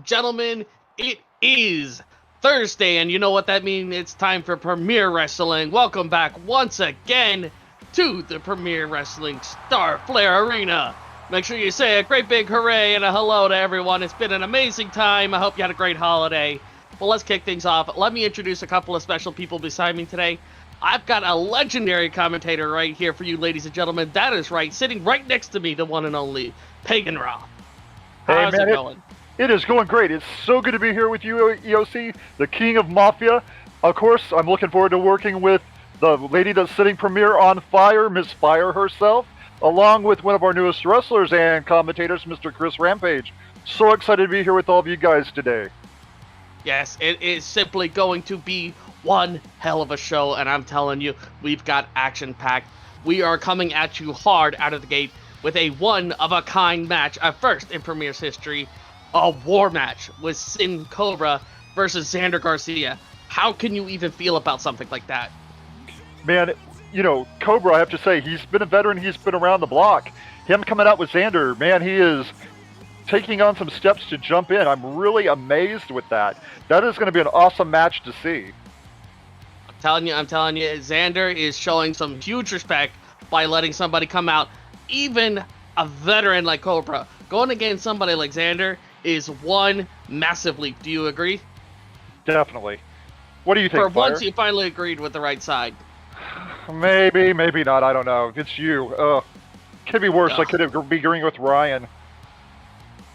gentlemen, it is Thursday, and you know what that means? It's time for Premier Wrestling. Welcome back once again to the Premier Wrestling Star Flair Arena. Make sure you say a great big hooray and a hello to everyone. It's been an amazing time. I hope you had a great holiday. Well, let's kick things off. Let me introduce a couple of special people beside me today. I've got a legendary commentator right here for you, ladies and gentlemen. That is right, sitting right next to me, the one and only Pagan Raw. How's it going? It is going great. It's so good to be here with you, EOC, the king of Mafia. Of course, I'm looking forward to working with the lady that's sitting Premier on fire, Miss Fire herself, along with one of our newest wrestlers and commentators, Mr. Chris Rampage. So excited to be here with all of you guys today. Yes, it is simply going to be one hell of a show, and I'm telling you, we've got action-packed. We are coming at you hard out of the gate with a one-of-a-kind match, a first in Premier's history, a war match with Sin Cobra versus Xander Garcia. How can you even feel about something like that? Man, you know, Cobra, I have to say, he's been a veteran, he's been around the block. Him coming out with Xander, man, he is taking on some steps to jump in. I'm really amazed with that. That is going to be an awesome match to see. I'm telling you, Xander is showing some huge respect by letting somebody come out, even a veteran like Cobra. Going against somebody like Xander is one massive leap. Do you agree? Definitely. What do you think, For Fire? once, you finally agreed with the right side. Maybe, maybe not. I don't know. It's you. Could be worse. I could be agreeing with Ryan.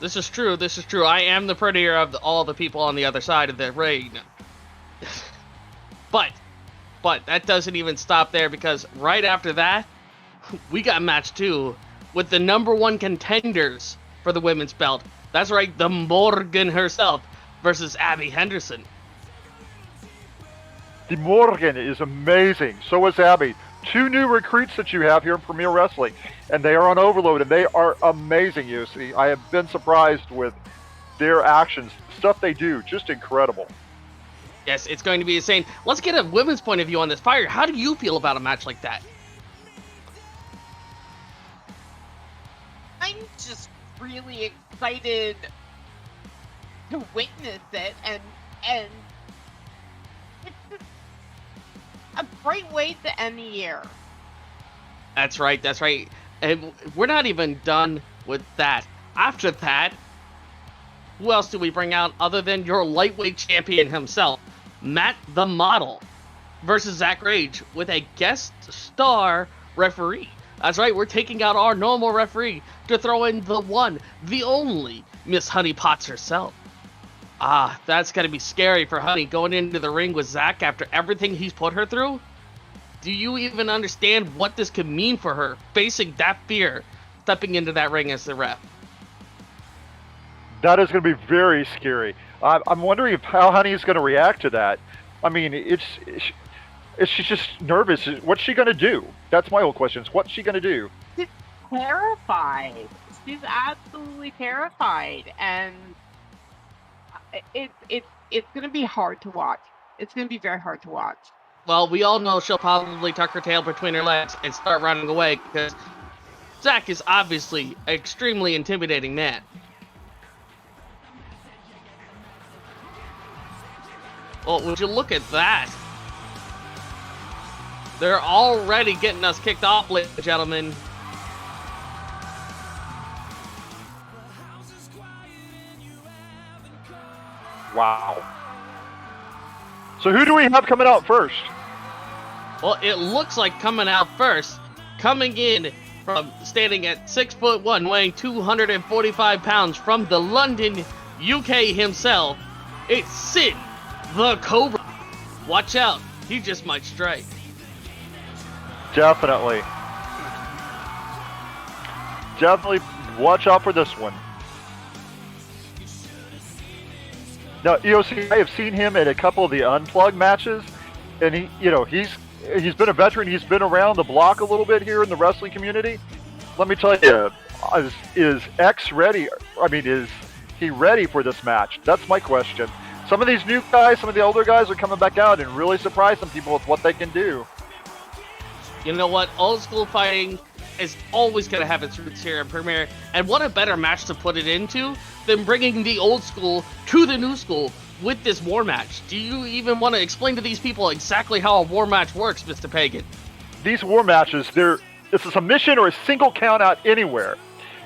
This is true. This is true. I am the prettier of all the people on the other side of the ring. But that doesn't even stop there, because right after that, we got match 2 with the number 1 contenders for the women's belt. That's right, the Morgan herself versus Abby Henderson. The Morgan is amazing. So is Abby. 2 new recruits that you have here in Premier Wrestling, and they are on Overload, and they are amazing, you see. I have been surprised with their actions, stuff they do, just incredible. Yes, it's going to be insane. Let's get a women's point of view on this. Fire, how do you feel about a match like that? I'm just really excited to witness it, and it's just a great way to end the year. That's right, that's right. And we're not even done with that. After that, who else do we bring out other than your lightweight champion himself, Matt the Model, versus Zach Rage with a guest star referee. That's right, we're taking out our normal referee to throw in the one, the only Miss Honey Potts herself. That's gonna be scary for Honey going into the ring with Zach after everything he's put her through. Do you even understand what this could mean for her, facing that fear, stepping into that ring as the ref? That is going to be very scary. I'm wondering how Honey's going to react to that. I mean, is she just nervous? What's she going to do? That's my whole question. What's she going to do? She's terrified. She's absolutely terrified, and it's going to be hard to watch. It's going to be very hard to watch. Well, we all know she'll probably tuck her tail between her legs and start running away, because Zach is obviously an extremely intimidating man. Well, would you look at that? They're already getting us kicked off, ladies and gentlemen. Wow. So who do we have coming out first? Well, it looks like coming out first, coming in from standing at 6'1", weighing 245 pounds from the London, UK himself, it's Sin the Cobra. Watch out, he just might strike. Definitely. Definitely watch out for this one. Now, EOC, I have seen him in a couple of the Unplugged matches, and he's been a veteran. He's been around the block a little bit here in the wrestling community. Let me tell you, is X ready? I mean, is he ready for this match? That's my question. Some of these new guys, some of the older guys are coming back out and really surprising people with what they can do. You know what? Old school fighting is always going to have its roots here in Premier. And what a better match to put it into than bringing the old school to the new school with this war match. Do you even want to explain to these people exactly how a war match works, Mr. Pagan? These war matches, it's a submission or a single count out anywhere.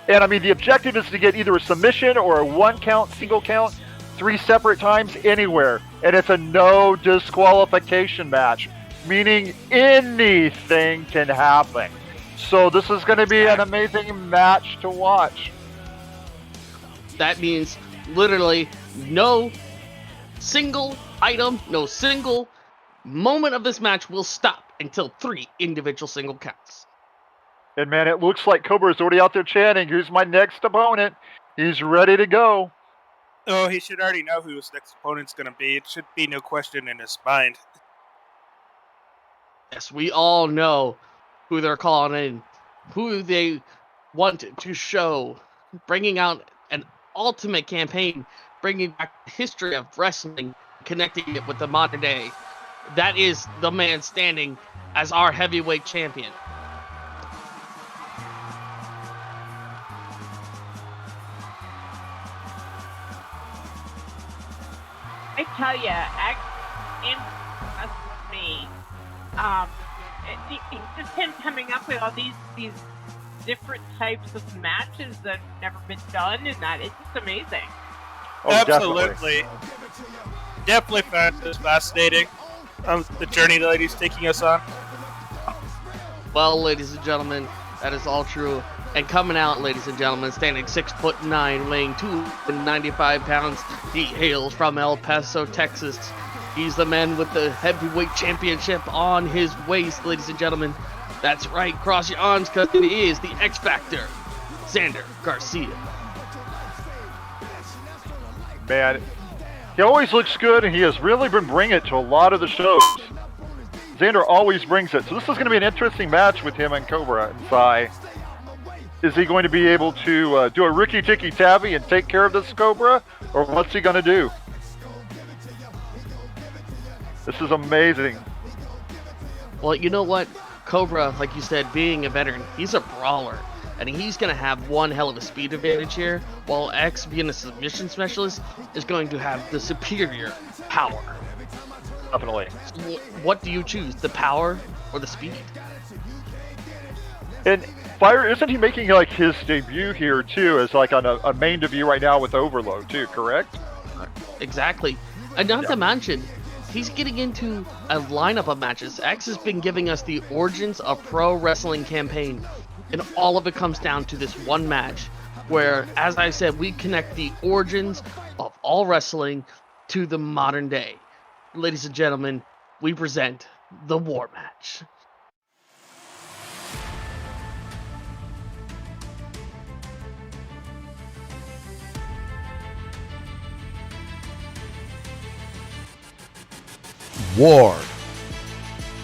And I mean, the objective is to get either a submission or a 1 count, single count, 3 separate times anywhere. And it's a no disqualification match, meaning anything can happen. So this is going to be an amazing match to watch. That means literally no single item, no single moment of this match will stop until 3 individual single counts. And man, it looks like Cobra is already out there chanting, "Who's my next opponent?" He's ready to go. Oh, he should already know who his next opponent's going to be. It should be no question in his mind. Yes, we all know who they're calling in, who they want to show, bringing out an ultimate campaign, bringing back the history of wrestling, connecting it with the modern day. That is the man standing as our heavyweight champion. I tell you, X impressed me. Just him coming up with all these different types of matches that have never been done, and that it's just amazing. Oh, Absolutely. Definitely found this fascinating. The journey the lady's taking us on. Well, ladies and gentlemen, that is all true. And coming out, ladies and gentlemen, standing 6'9", weighing 295 pounds, he hails from El Paso, Texas. He's the man with the heavyweight championship on his waist, ladies and gentlemen. That's right, cross your arms, because it is the X Factor, Xander Garcia. Man, he always looks good, and he has really been bringing it to a lot of the shows. Xander always brings it. So this is going to be an interesting match with him and Cobra and Sai. Is he going to be able to do a Ricky Tikki Tavi and take care of this Cobra? Or what's he going to do? This is amazing. Well, you know what? Cobra, like you said, being a veteran, he's a brawler. And he's going to have one hell of a speed advantage here, while X, being a submission specialist, is going to have the superior power. Definitely. What do you choose, the power or the speed? And Fire, isn't he making like his debut here too, as like on a main debut right now with Overload too, correct? Exactly. And not to mention, he's getting into a lineup of matches. X has been giving us the origins of pro wrestling campaign. And all of it comes down to this one match where, as I said, we connect the origins of all wrestling to the modern day. Ladies and gentlemen, we present the War Match. War.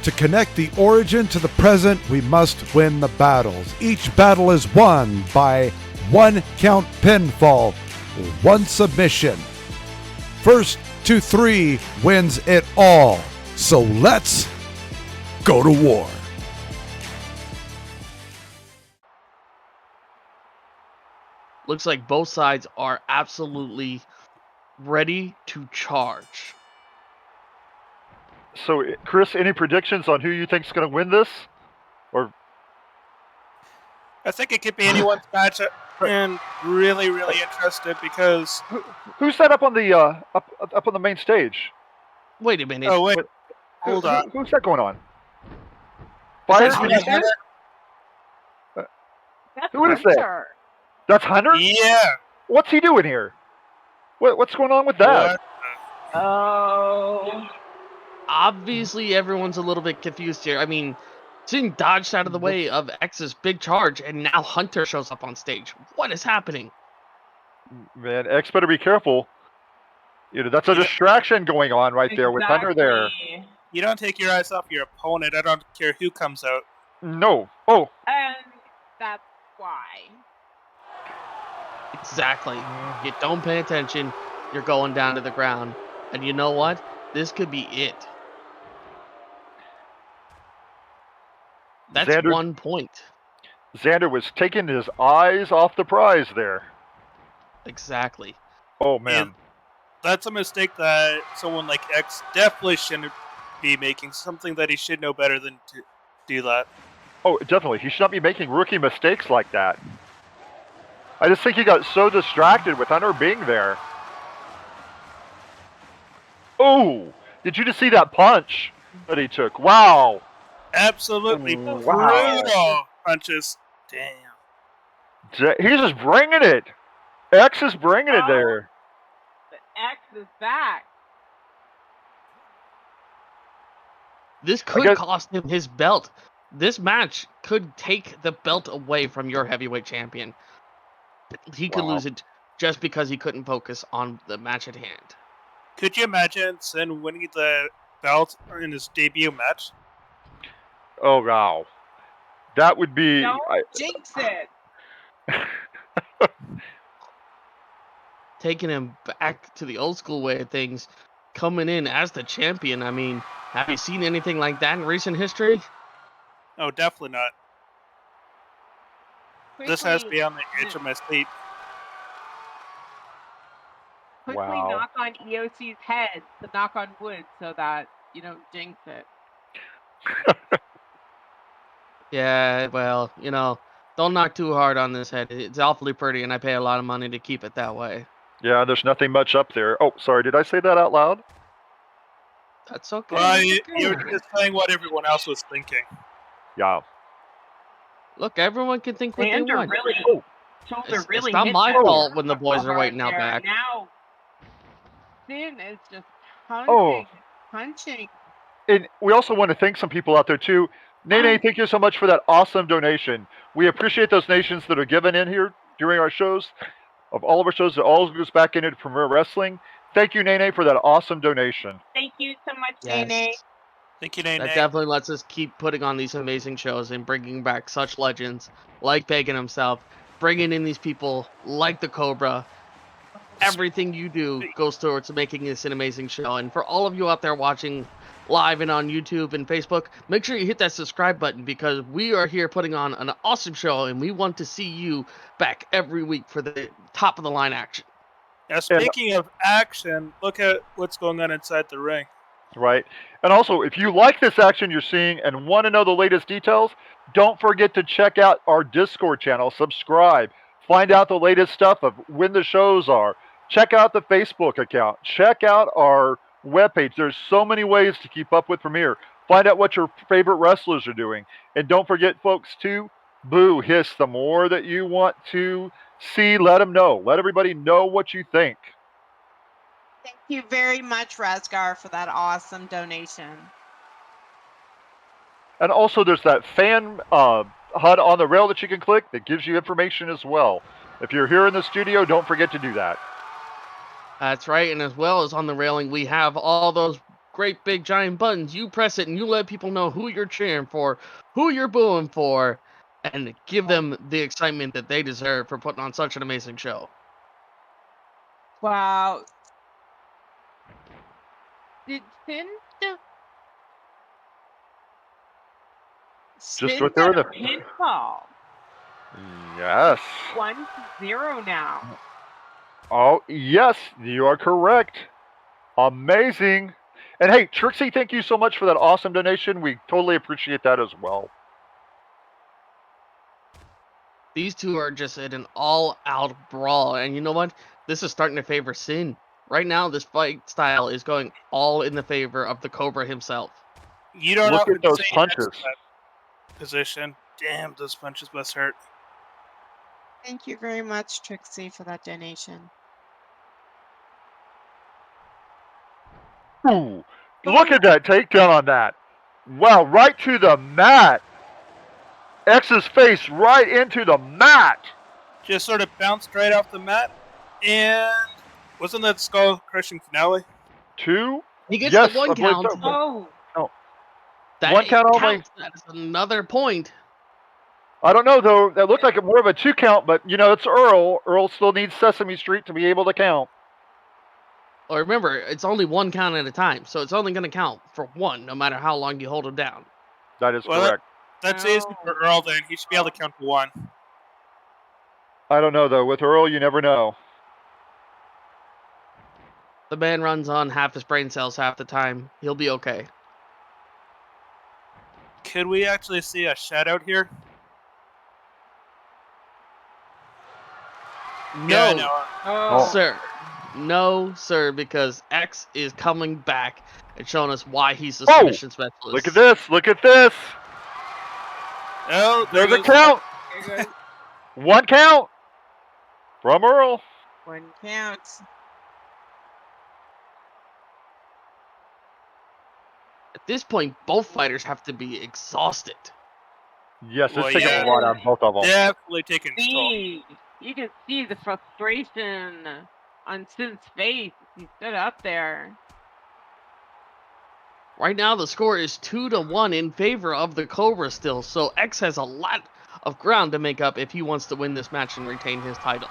To connect the origin to the present, we must win the battles. Each battle is won by 1 count pinfall, 1 submission. First to 3 wins it all. So let's go to war. Looks like both sides are absolutely ready to charge. So, Chris, any predictions on who you think is going to win this? Or I think it could be anyone's match, and really, really interested because who's that up on the up on the main stage? Wait a minute. oh wait, hold on. Who's that going on? Fire? Is that Hunter? That's Who is that? Hunter. That's Hunter? Yeah. What's he doing here? What's going on with that? Oh. Obviously, everyone's a little bit confused here. I mean, seeing dodged out of the way of X's big charge, and now Hunter shows up on stage. What is happening? Man, X better be careful. You know, that's a distraction going on right there with Hunter there. Exactly. You don't take your eyes off your opponent. I don't care who comes out. No. Oh, And that's why. Exactly. You don't pay attention, you're going down to the ground. And you know what? This could be it. That's Xander- 1 point. Xander was taking his eyes off the prize there. Exactly. Oh man. That's a mistake that someone like X definitely shouldn't be making. Something that he should know better than to do that. Oh, definitely. He should not be making rookie mistakes like that. I just think he got so distracted with Hunter being there. Oh, did you just see that punch that he took? Wow. Absolutely Wow. brutal punches. Damn. He's just bringing it. X is bringing it Oh. there. The X is back. This could guess- cost him his belt. This match could take the belt away from your heavyweight champion. He could Wow. lose it just because he couldn't focus on the match at hand. Could you imagine Sin winning the belt in his debut match? Oh, wow. That would be... Don't jinx it. Taking him back to the old school way of things, coming in as the champion. I mean, have you seen anything like that in recent history? Oh, definitely not. This has to Quickly- be on the edge of my seat. Quickly Wow. knock on EOC's head to knock on wood so that you don't jinx it. Yeah, well, don't knock too hard on this head. It's awfully pretty, and I pay a lot of money to keep it that way. Yeah, there's nothing much up there. Oh, sorry, did I say that out loud? That's okay. Well, that's you're okay. just saying what everyone else was thinking. Yeah. Look, everyone can think what they Xander want. really, Oh. shoulder It's really not hit my that fault when the boys are right waiting out there. back. Now, Sin is just Oh. punching. And we also want to thank some people out there, too. Nene, thank you so much for that awesome donation. We appreciate those nations that are given in here during our shows. Of all of our shows, it all goes back into Premier Wrestling. Thank you, Nene, for that awesome donation. Thank you so much, Yes. Nene. Thank you, Nate. That definitely lets us keep putting on these amazing shows and bringing back such legends like Pagan himself, bringing in these people like the Cobra. Everything you do goes towards making this an amazing show. And for all of you out there watching live and on YouTube and Facebook, make sure you hit that subscribe button because we are here putting on an awesome show and we want to see you back every week for the top of the line action. Now, speaking of action, look at what's going on inside the ring. Right. And also, if you like this action you're seeing and want to know the latest details, don't forget to check out our Discord channel, subscribe, find out the latest stuff of when the shows are, check out the Facebook account, check out our webpage. There's so many ways to keep up with Premier. Find out what your favorite wrestlers are doing. And don't forget, folks, too, boo, hiss, the more that you want to see, let them know. Let everybody know what you think. Thank you very much, Razgar, for that awesome donation. And also, there's that fan HUD on the rail that you can click that gives you information as well. If you're here in the studio, don't forget to do that. That's right. And as well as on the railing, we have all those great big giant buttons. You press it and you let people know who you're cheering for, who you're booing for, and give them the excitement that they deserve for putting on such an amazing show. Wow. Did Sin Just right there in the... pinfall? Yes. 1-0 now. Oh, yes, you are correct. Amazing. And hey, Trixie, thank you so much for that awesome donation. We totally appreciate that as well. These two are just in an all-out brawl. And you know what? This is starting to favor Sin. Right now, this fight style is going all in the favor of the Cobra himself. You don't Look often at those see punches. X in that position. Damn, those punches must hurt. Thank you very much, Trixie, for that donation. Ooh, look at that takedown on that. Wow, right to the mat. X's face right into the mat. Just sort of bounced right off the mat. And wasn't that skull crushing finale? 2. He gets Yes, the one I believe count. so. Oh, That One count only. counts. That is another point. I don't know, though. That looked like more of a 2 count, but, it's Earl. Earl still needs Sesame Street to be able to count. Or remember, it's only one count at a time, so it's only going to count for one, no matter how long you hold him down. That is Well, correct. That's easy for Earl. Then he should be able to count to 1. I don't know though. With Earl, you never know. The man runs on half his brain cells half the time. He'll be okay. Could we actually see a shutout here? No, Yeah, no. Oh, sir. No, sir, because X is coming back and showing us why he's the Oh! submission specialist. Look at this. Look at this. Oh, there There's a goes- count. there goes 1 count from Earl. 1 count. At this point, both fighters have to be exhausted. Yes, it's Well, taking yeah. a lot out of both of them. Definitely taking its toll. see. You can see the frustration on Sin's face. He stood up there. Right now, the score is 2-1 in favor of the Cobra still, so X has a lot of ground to make up if he wants to win this match and retain his title.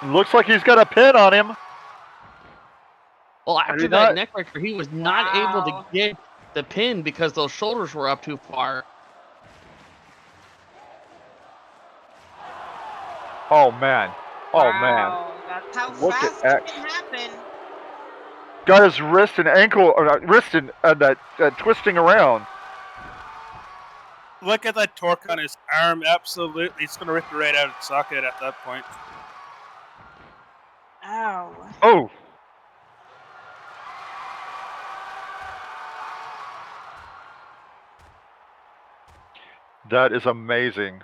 Looks like he's got a pin on him. Well, after did that not- neckbreaker, he was not able Wow. to get the pin because those shoulders were up too far. Oh man. Oh man. Wow, that's How Look at fast X. it can happen. Got his wrist and ankle, or wrist and that twisting around. Look at that torque on his arm. Absolutely. He's going to rip it right out of the socket at that point. Oh. Oh. That is amazing.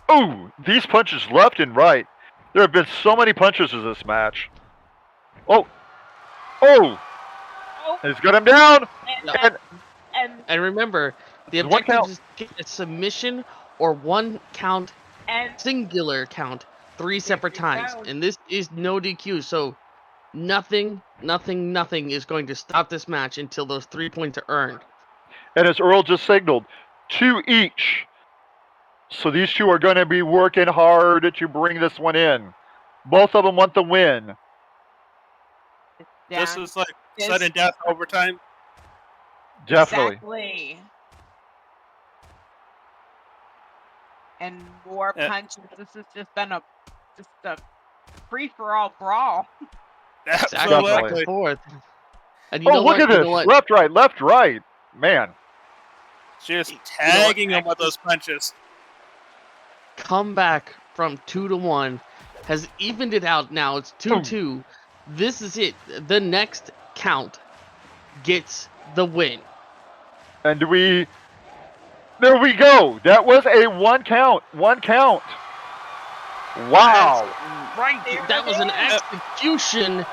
Oh, these punches left and right. There have been so many punches in this match. Oh. Oh. Oh, He's got him down. and, and, And remember, the One objective count. is to get a submission or 1 count, and singular count, 3 separate times. go. And this is no DQ, so nothing is going to stop this match until those 3 points are earned. And as Earl just signaled, 2 each. So these two are going to be working hard to bring this one in. Both of them want the win. This down. is like This- sudden death overtime. Definitely. Exactly. And more Yeah. punches. This has just been a free for all brawl. Exactly. Back Absolutely. and forth. And you Oh, know look what? at You this. know what? Left, right. Man. Just You know what? tagging him with those punches. Comeback from 2-1 has evened it out now. It's 2-2. This is it. The next count gets the win. And there we go. That was a 1 count. 1 count. Wow. Right. There That it was an is. execution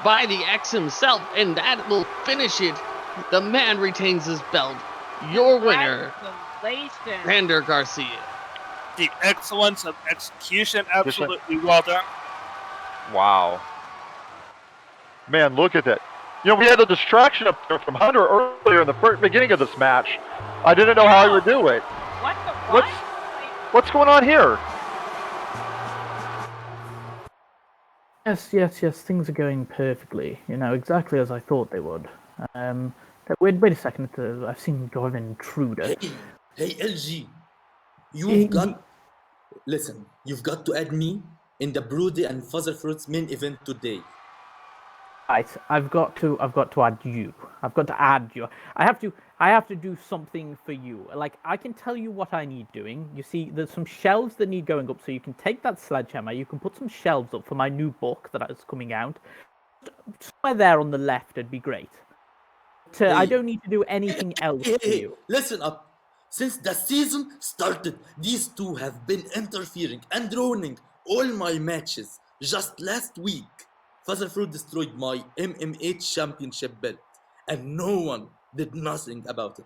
by the X himself, and that will finish it. The man retains his belt. Your winner, Congratulations. Rander Garcia. The excellence of execution. Absolutely well done. Wow. Man, look at that. You know, we had a distraction up there from Hunter earlier in the beginning of this match. I didn't know how he would do it. What the What's- What's going on here? Yes, things are going perfectly. You know, exactly as I thought they would. Wait a second. I've seen you have an intruder. Hey LG, Hey, listen, you've got to add me in the Broody and Fuzzer Fruits main event today. Right, I've got to add you. I've got to add you. I have to do something for you. Like, I can tell you what I need doing. You see, there's some shelves that need going up, so you can take that sledgehammer, you can put some shelves up for my new book that is coming out. Somewhere there on the left would be great. I Hey. don't need to do anything else for you. Listen up. Since the season started, these two have been interfering and ruining all my matches. Just last week, Fuzzerfruit destroyed my MMA championship belt, and no one did nothing about it.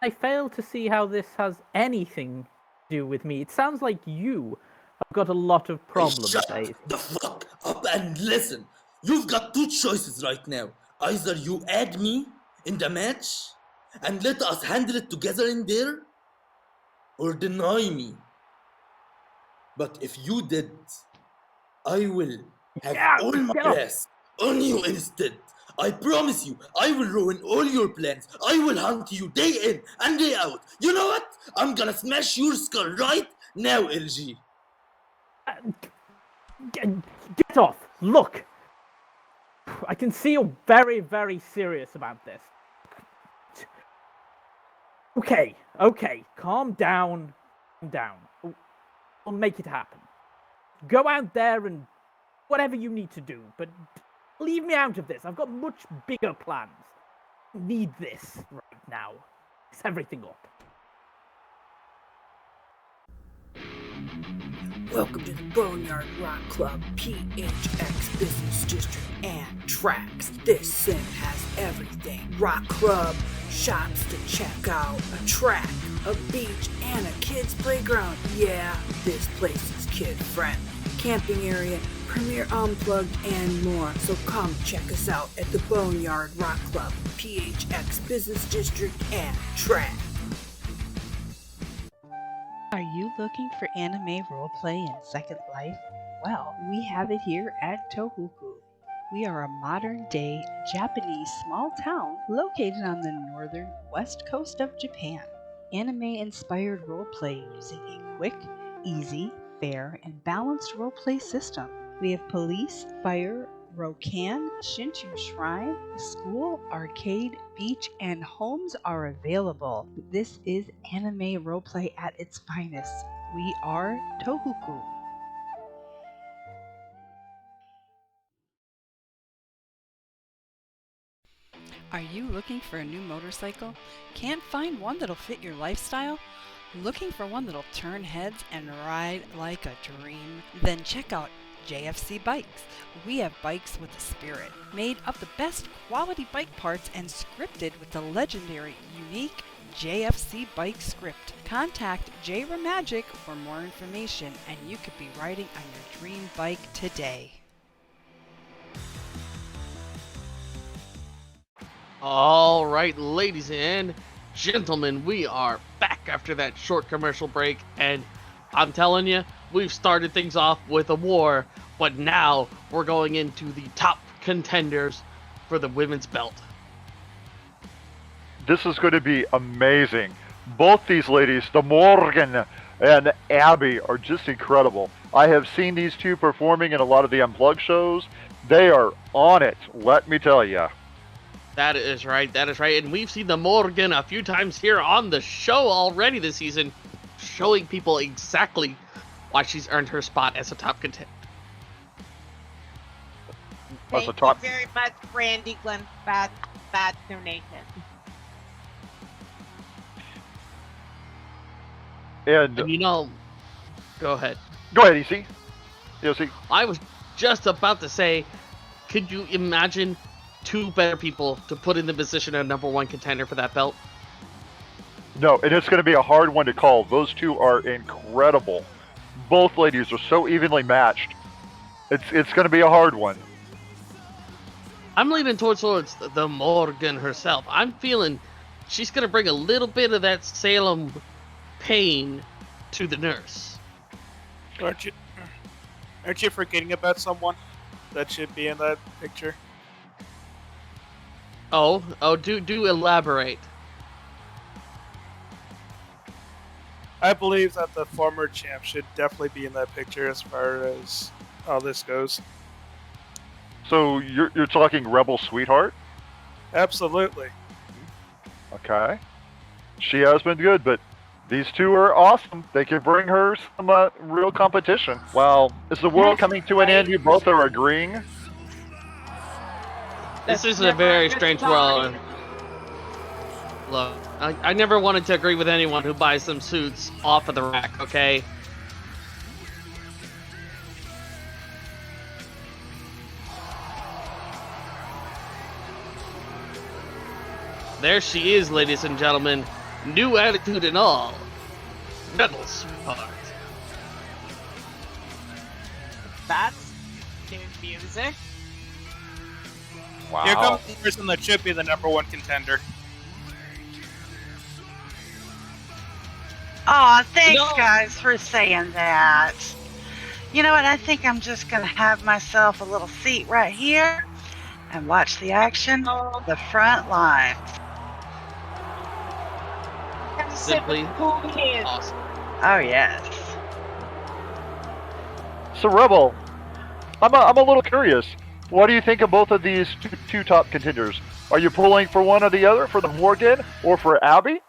I fail to see how this has anything to do with me. It sounds like you have got a lot of problems, Shut Ace. the fuck up and listen. You've got 2 choices right now. Either you add me in the match and let us handle it together in there, or deny me. But if you did, I will have Yeah, all my get up. ass on you instead. I promise you, I will ruin all your plans. I will hunt you day in and day out. You know what? I'm gonna smash your skull right now, LG. Get off! Look! I can see you're very, very serious about this. Okay, calm down. Calm down. We'll make it happen. Go out there and whatever you need to do, but leave me out of this. I've got much bigger plans. I need this right now. It's everything up. Welcome to the Boneyard Rock Club, PHX Business District, and Tracks. This sim has everything. Rock Club, shops to check out, a track, a beach, and a kid's playground. Yeah, this place is kid-friendly. Camping area, Premier Unplugged, and more. So come check us out at the Boneyard Rock Club, PHX Business District, and Tracks. Are you looking for anime roleplay in Second Life? Well, we have it here at Tohoku. We are a modern-day Japanese small town located on the northern west coast of Japan. Anime-inspired roleplay using a quick, easy, fair, and balanced roleplay system. We have police, fire, Rokan, Shinchu Shrine, school, arcade, beach, and homes are available. This is anime roleplay at its finest. We are Tohoku. Are you looking for a new motorcycle? Can't find one that'll fit your lifestyle? Looking for one that'll turn heads and ride like a dream? Then check out JFC Bikes. We have bikes with a spirit, made of the best quality bike parts and scripted with the legendary, unique JFC Bike script. Contact J Ramagic for more information and you could be riding on your dream bike today. All right, ladies and gentlemen, we are back after that short commercial break, and I'm telling you, we've started things off with a war, but now we're going into the top contenders for the women's belt. This is going to be amazing. Both these ladies, the Morgan and Abby, are just incredible. I have seen these two performing in a lot of the Unplugged shows. They are on it, let me tell you. That is right, and we've seen the Morgan a few times here on the show already this season, showing people exactly why she's earned her spot as a top contender. Thank you very much, Randy Glenn. Bad donation. And you know, go ahead. Go ahead, EC. EOC. I was just about to say, could you imagine two better people to put in the position of number one contender for that belt? No, and it's going to be a hard one to call. Those two are incredible. Both ladies are so evenly matched. It's going to be a hard one. I'm leaning towards the Morgan herself. I'm feeling she's going to bring a little bit of that Salem pain to the nurse. Aren't you forgetting about someone that should be in that picture? Oh, do elaborate. I believe that the former champ should definitely be in that picture as far as how this goes. So you're talking Rebel Sweetheart? Absolutely. Okay. She has been good, but these two are awesome. They can bring her some real competition. Well, is the world coming to an end? You both are agreeing? This is a very strange world. Look, I never wanted to agree with anyone who buys some suits off of the rack, okay? There she is, ladies and gentlemen. New attitude and all. Rebel Sweetheart. That's new music. Wow. Here comes the person that should be the number one contender. Aw, thanks guys for saying that. You know what, I think I'm just gonna have myself a little seat right here, and watch the action. The front lines. Simply Hooligans. awesome. Oh yes. So, Rebel, I'm a little curious. What do you think of both of these two top contenders? Are you pulling for one or the other, for the Morgan or for Abby?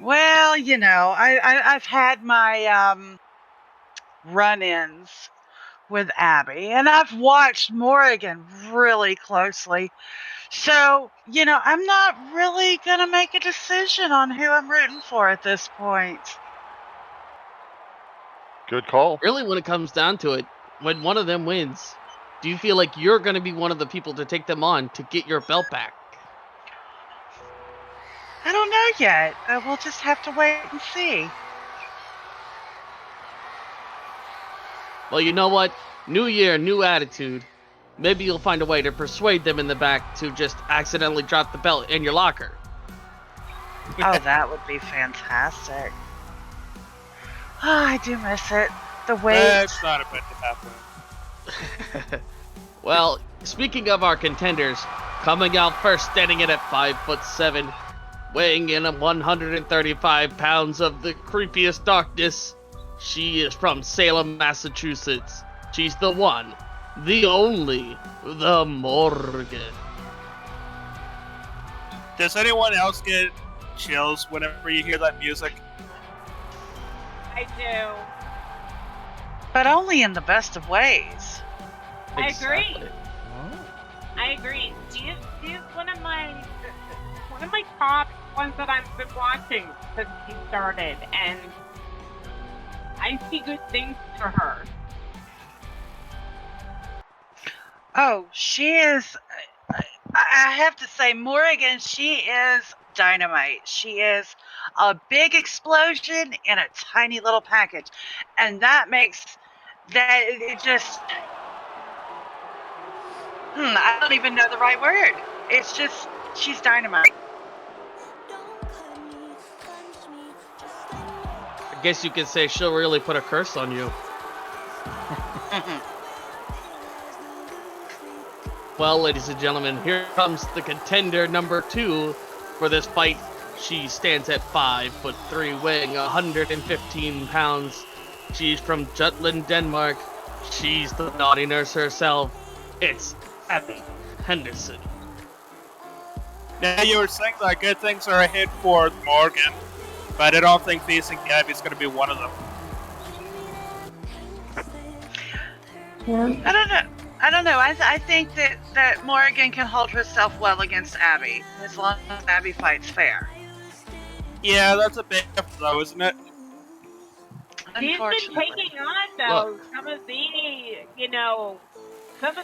Well, I've had my run-ins with Abby, and I've watched Morrigan really closely. So, I'm not really going to make a decision on who I'm rooting for at this point. Good call. Really, when it comes down to it, when one of them wins, do you feel like you're going to be one of the people to take them on to get your belt back? I don't know yet. We'll just have to wait and see. Well, you know what? New year, new attitude. Maybe you'll find a way to persuade them in the back to just accidentally drop the belt in your locker. Oh, that would be fantastic. Oh, I do miss it. The way. That's not about to happen. Well, speaking of our contenders, coming out first, standing in at 5'7", weighing in at 135 pounds of the creepiest darkness, she is from Salem, Massachusetts. She's the one, the only, the Morgan. Does anyone else get chills whenever you hear that music? I do. But only in the best of ways. I agree. Exactly. I agree. She is one of my top ones that I've been watching since she started, and I see good things for her. Oh, she is. I have to say, Morrigan, she is dynamite. She is a big explosion in a tiny little package. And that makes that it just. I don't even know the right word. It's just, she's dynamite. I guess you could say she'll really put a curse on you. Well, ladies and gentlemen, here comes the contender number 2 for this fight. She stands at 5'3", weighing 115 pounds. She's from Jutland, Denmark. She's the naughty nurse herself. It's Abby Henderson. Now, you were saying that good things are ahead for Morgan, but I don't think facing Abby is going to be one of them. I don't know. I think that Morrigan can hold herself well against Abby, as long as Abby fights fair. Yeah, that's a bit tough, though, isn't it? She's been taking on, though, some of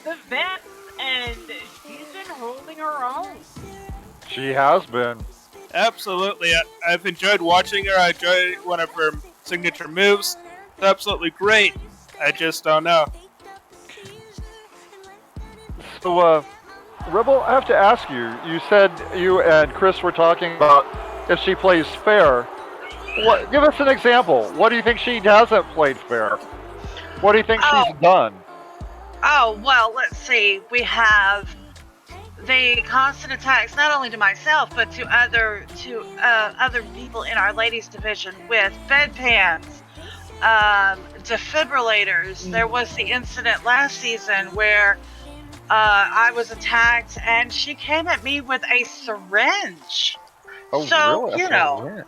the vets, and she's been holding her own. She has been. Absolutely. I've enjoyed watching her. I enjoy one of her signature moves. It's absolutely great. I just don't know. So, Rebel, I have to ask you. You said you and Chris were talking about if she plays fair. Give us an example. What do you think she hasn't played fair? What do you think she's done? Oh, well, let's see. We have the constant attacks, not only to myself, but to other people in our ladies division with bedpans, defibrillators. There was the incident last season where I was attacked and she came at me with a syringe. Oh, so, really?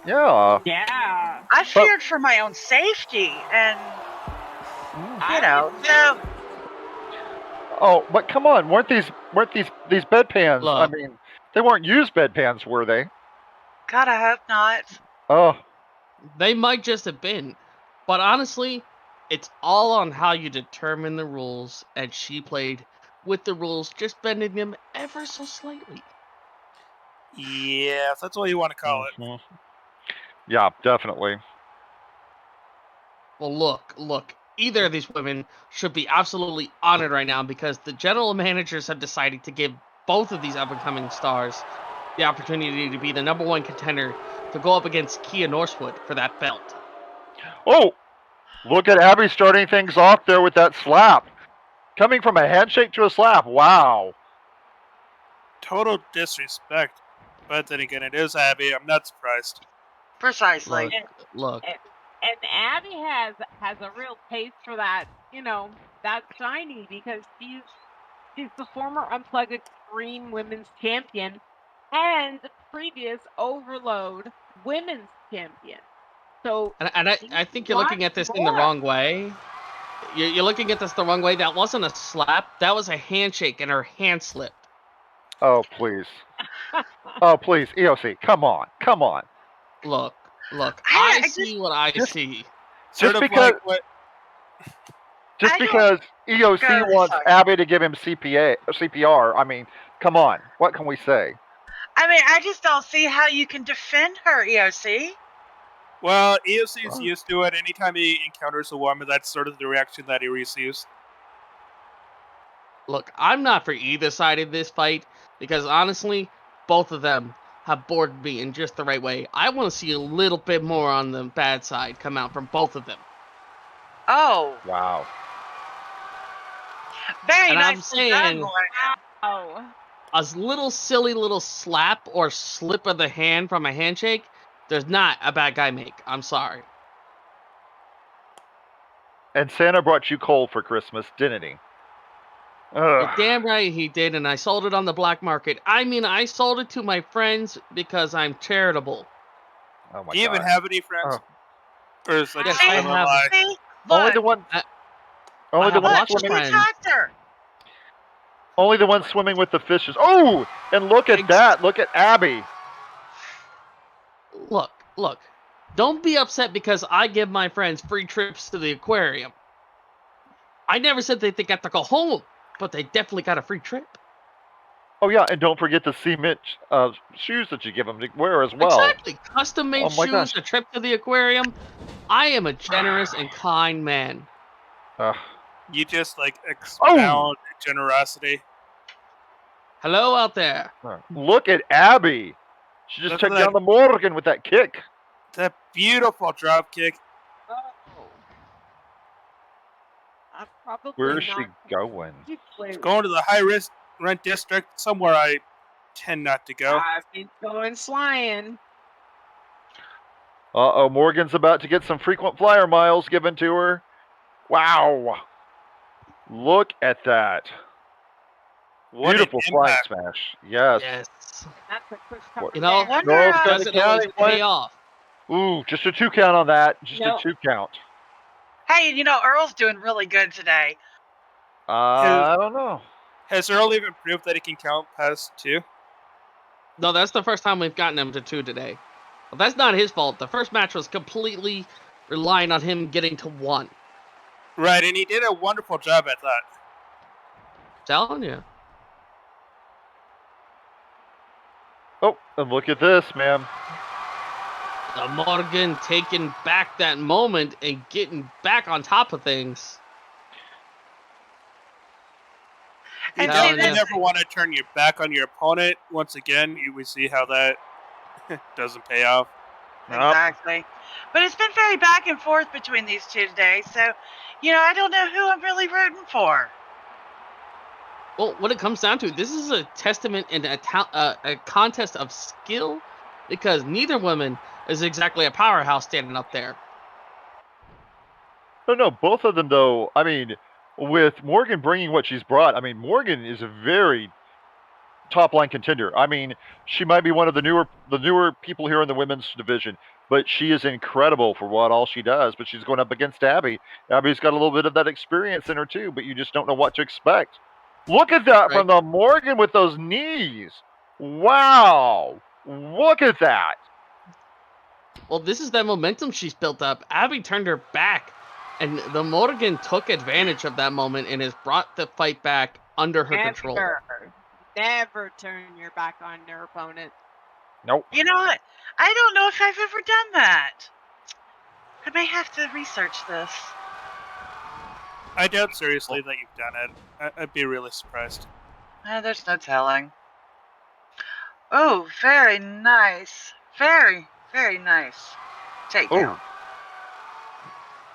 Yeah. Yeah. I feared for my own safety, and, so... Oh, but come on, weren't these bedpans? Look. I mean, they weren't used bedpans, were they? God, I hope not. Oh, They might just have been. But honestly, it's all on how you determine the rules, and she played with the rules, just bending them ever so slightly. Yeah, if that's what you want to call it. yeah, definitely. Well, look. Either of these women should be absolutely honored right now because the general managers have decided to give both of these up-and-coming stars the opportunity to be the number 1 contender to go up against Kia Norsewood for that belt. Oh, look at Abby starting things off there with that slap. Coming from a handshake to a slap. Wow. total disrespect. But then again, it is Abby. I'm not surprised. Precisely. Look. And Abby has a real taste for that, that shiny, because she's the former Unplugged Extreme Women's Champion and previous Overload Women's Champion. So, And I think you're looking at this in the wrong way. You're looking at this the wrong way. That wasn't a slap. That was a handshake, and her hand slipped. Oh, please. Oh, please. EOC, come on. Come on. Look. I see what I see. Just because EOC wants Abby to give him CPR, I mean, come on. What can we say? I mean, I just don't see how you can defend her, EOC. Well, EOC is used to it. Anytime he encounters a woman, that's sort of the reaction that he receives. Look, I'm not for either side of this fight because honestly, both of them have bored me in just the right way. I want to see a little bit more on the bad side come out from both of them. Oh. Wow. Very and nice. I'm saying, wow. A little silly little slap or slip of the hand from a handshake does not a bad guy make. I'm sorry. And Santa brought you coal for Christmas, didn't he? You're damn right he did, and I sold it on the black market. I mean, I sold it to my friends because I'm charitable. Oh my Do you God. even have any friends? Oh. Or is that Yes, just I a have. lie? Only the one. Only the have one lots of swimming. friends. Only the one swimming with the fishes. Oh, and look at that! Look at Abby. Look. Don't be upset because I give my friends free trips to the aquarium. I never said that they got to go home, but they definitely got a free trip. Oh yeah, and don't forget the cement shoes that you give them to wear as well. Exactly. Custom-made Oh my shoes, gosh. a trip to the aquarium. I am a generous and kind man. You just expound generosity. Hello out there. Look at Abby. She just Look took at down that. the Morgan with that kick. That beautiful drop kick. I'm probably Where is not she going? It's going to the high-risk rent district, somewhere I tend not to go. She's going flying. Uh-oh, Morgan's about to get some frequent flyer miles given to her. Wow. Look at that. What an Beautiful flying impact. smash. Yes. Yes. That's a quick What- You know, Wonder, Girls got doesn't the always counting pay one. off. Ooh, just a 2 count on that. Just No. a 2 count. Hey, Earl's doing really good today. I don't know. Has Earl even proved that he can count past 2? No, that's the first time we've gotten him to 2 today. But that's not his fault. The first match was completely relying on him getting to 1. Right, and he did a wonderful job at that. Telling you. Oh, and look at this, man. Morgan taking back that moment and getting back on top of things. You And Telling see, definitely you. this, never want to turn your back on your opponent. Once again, we see how that doesn't pay off. exactly. But it's been very back and forth between these two today, so, I don't know who I'm really rooting for. Well, what it comes down to, this is a testament and a contest of skill because neither woman is exactly a powerhouse standing up there. No, both of them, though, I mean, with Morgan bringing what she's brought, I mean, Morgan is a very top-line contender. I mean, she might be one of the newer people here in the women's division, but she is incredible for all she does. But she's going up against Abby. Abby's got a little bit of that experience in her, too, but you just don't know what to expect. Look at that from the Morgan with those knees. Wow. Look at that. Well, this is the momentum she's built up. Abby turned her back, and the Morgan took advantage of that moment and has brought the fight back under her control. Never turn your back on your opponent. Nope. You know what? I don't know if I've ever done that. I may have to research this. I doubt seriously that you've done it. I'd be really surprised. There's no telling. Oh, very nice. Very, very nice. Takedown.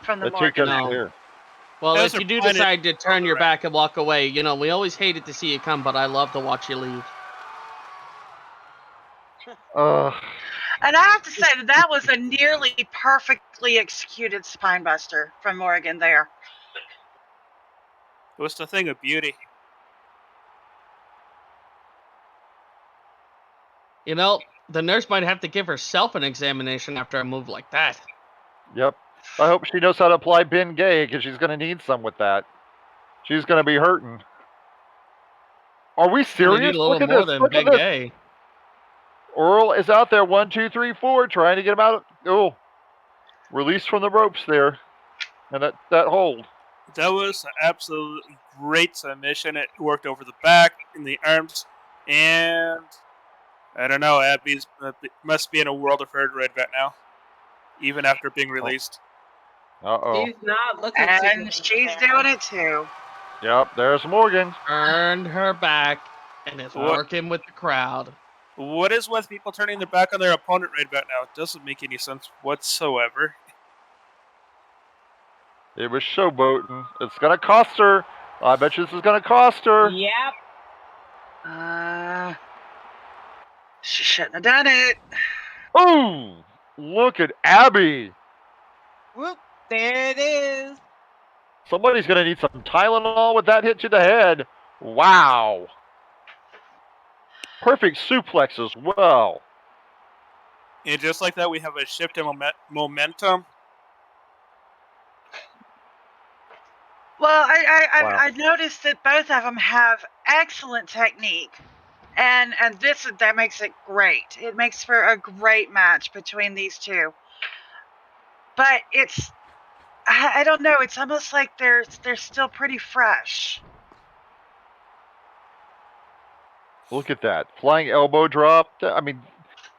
From the That takedown Morgan. is clear. Well, Those if are you do planted decide to turn your around. back and walk away, we always hated to see you come, but I love to watch you leave. And I have to say that was a nearly perfectly executed spinebuster from Morgan there. It was the thing of beauty. You know, the nurse might have to give herself an examination after a move like that. Yep. I hope she knows how to apply Ben Gay, because she's going to need some with that. She's going to be hurting. Are we We serious? need a little Look at more this. than Look at Big this. A. Earl is out there, 1, 2, 3, 4, trying to get him out. Oh, released from the ropes there, and that hold. That was an absolutely great submission. It worked over the back, in the arms, and I don't know. Abby's must be in a world of hurt right about now, even after being released. Uh-oh. She's not looking too And good she's there. doing it too. Yep, there's Morgan. Turned her back and is What? working with the crowd. What is with people turning their back on their opponent right about now? It doesn't make any sense whatsoever. It was showboating. It's going to cost her. I bet you this is going to cost her. Yep. She shouldn't have done it. Ooh, look at Abby. Whoop. There it is. Somebody's going to need some Tylenol with that hit to the head. Wow. Perfect suplex as well. And just like that, we have a shift in momentum. Well, Wow. I noticed that both of them have excellent technique, and that makes it great. It makes for a great match between these two. But I don't know. It's almost like they're still pretty fresh. Look at that. Flying elbow drop. I mean,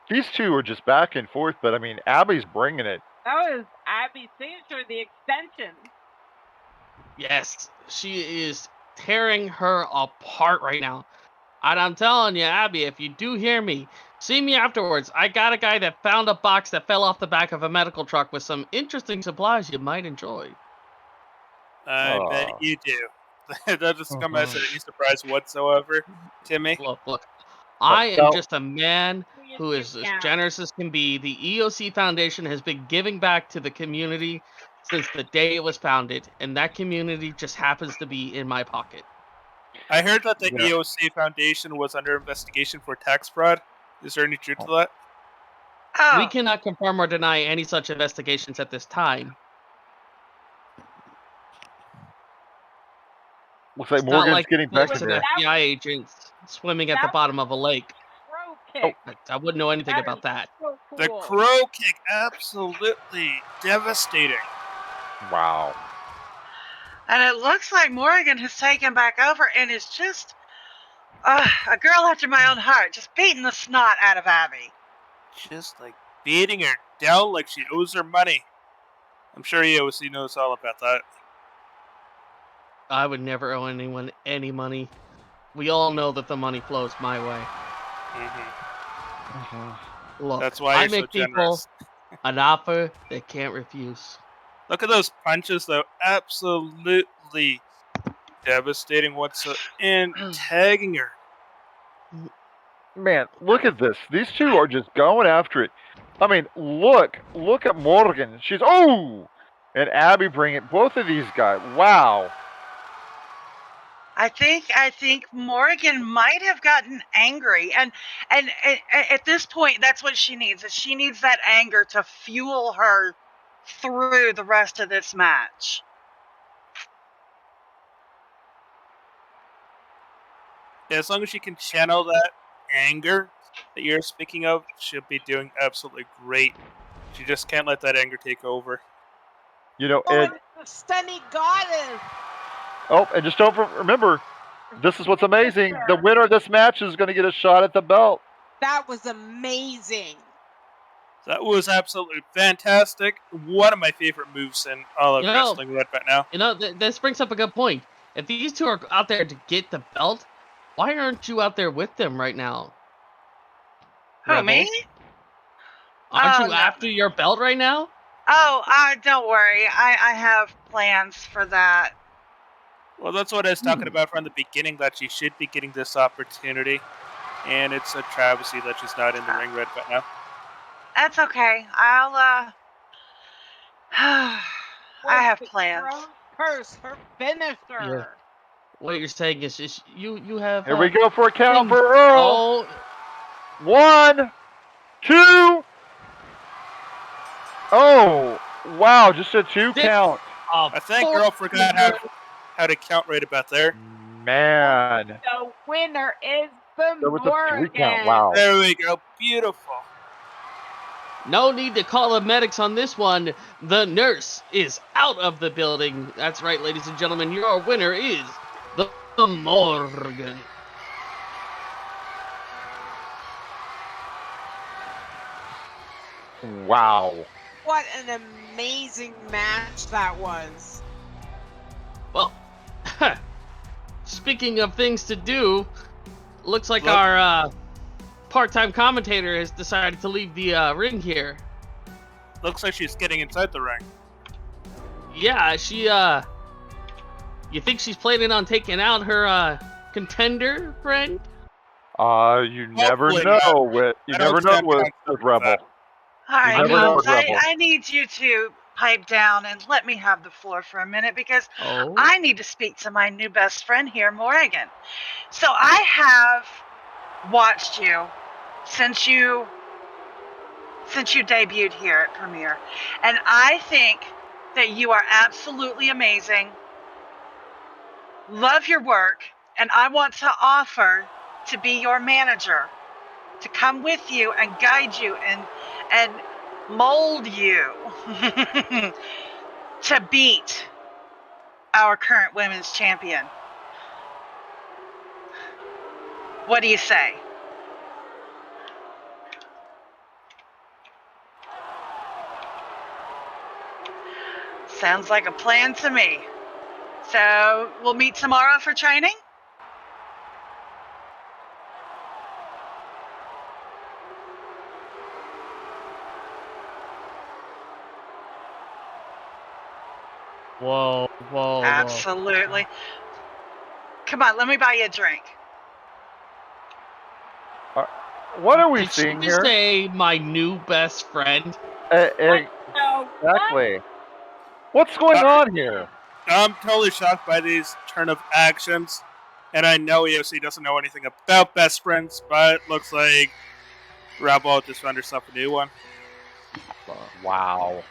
these two are just back and forth, but I mean, Abby's bringing it. That was Abby's signature, the extension. Yes, she is tearing her apart right now. And I'm telling you, Abby, if you do hear me, see me afterwards. I got a guy that found a box that fell off the back of a medical truck with some interesting supplies you might enjoy. I bet you do. That doesn't come as any surprise whatsoever, Timmy. Look. I am Well- just a man who is as generous as can be. The EOC Foundation has been giving back to the community since the day it was founded, and that community just happens to be in my pocket. I heard that the Yeah. EOC Foundation was under investigation for tax fraud. Is there any truth to that? Oh, We cannot confirm or deny any such investigations at this time. Looks like It's not Morgan's like getting folks back to and there. FBI agents swimming at the bottom of a lake. Crow kick. I wouldn't know anything That about is that. So cool. The crow kick, absolutely devastating. Wow. and it looks like Morgan has taken back over and is just a girl after my own heart, just beating the snot out of Abby. Just like beating her down like she owes her money. I'm sure EOC knows all about that. I would never owe anyone any money. We all know that the money flows my way. Look, That's why I you're so make people generous. an offer they can't refuse. Look at those punches, though. Absolutely devastating. And tagging her. Man, look at this. These two are just going after it. I mean, look at Morgan. She's and Abby bring it. Both of these guys. Wow. I think Morgan might have gotten angry, and at this point, that's what she needs. Is she needs that anger to fuel her through the rest of this match. Yeah, as long as she can channel that anger that you're speaking of, she'll be doing absolutely great. She just can't let that anger take over. You know, Oh, and it's the stunning goddess. and just don't remember, this is what's amazing. The winner of this match is going to get a shot at the belt. That was amazing. That was absolutely fantastic. One of my favorite moves in all of You know- wrestling right now. You know, this brings up a good point. If these two are out there to get the belt, why aren't you out there with them right now? Who, Rebel? me? Aren't Oh, you no. after your belt right now? Oh, don't worry. I have plans for that. Well, that's what I was talking about from the beginning, that she should be getting this opportunity. and it's a travesty that she's not in the ring right about now. That's okay. I have plans. Curse her finisher. Yeah. What you're saying is you have. Here we go for a count things- for Earl. Oh, 1, 2. Oh, wow, just a 2 This- count. I think Earl forgot how to count right about there. Man. The winner is the There was a 3 Morgan. count. Wow. There we go. Beautiful. No need to call the medics on this one. The nurse is out of the building. That's right, ladies and gentlemen. Your winner is the Morgan. Wow. What an amazing match that was. Well, speaking of things to do, looks like Look. our part-time commentator has decided to leave the ring here. Looks like she's getting inside the ring. Yeah, she, you think she's planning on taking out her, contender friend? You never Hopefully know not. with I don't stand with confident with Rebel. that. All right, never know folks, with Rebel. I need you to pipe down and let me have the floor for a minute because Oh. I need to speak to my new best friend here, Morgan. So I have watched you since you debuted here at Premiere, and I think that you are absolutely amazing. Love your work, and I want to offer to be your manager, to come with you and guide you and mold you to beat our current women's champion. What do you say? Sounds like a plan to me. So we'll meet tomorrow for training? Whoa. Absolutely. Come on, let me buy you a drink. What are we Did she seeing just here? say my new best friend? So Exactly. What's going on here? I'm totally shocked by these turn of actions, and I know EOC doesn't know anything about best friends, but it looks like Rebel just found herself a new one. Wow.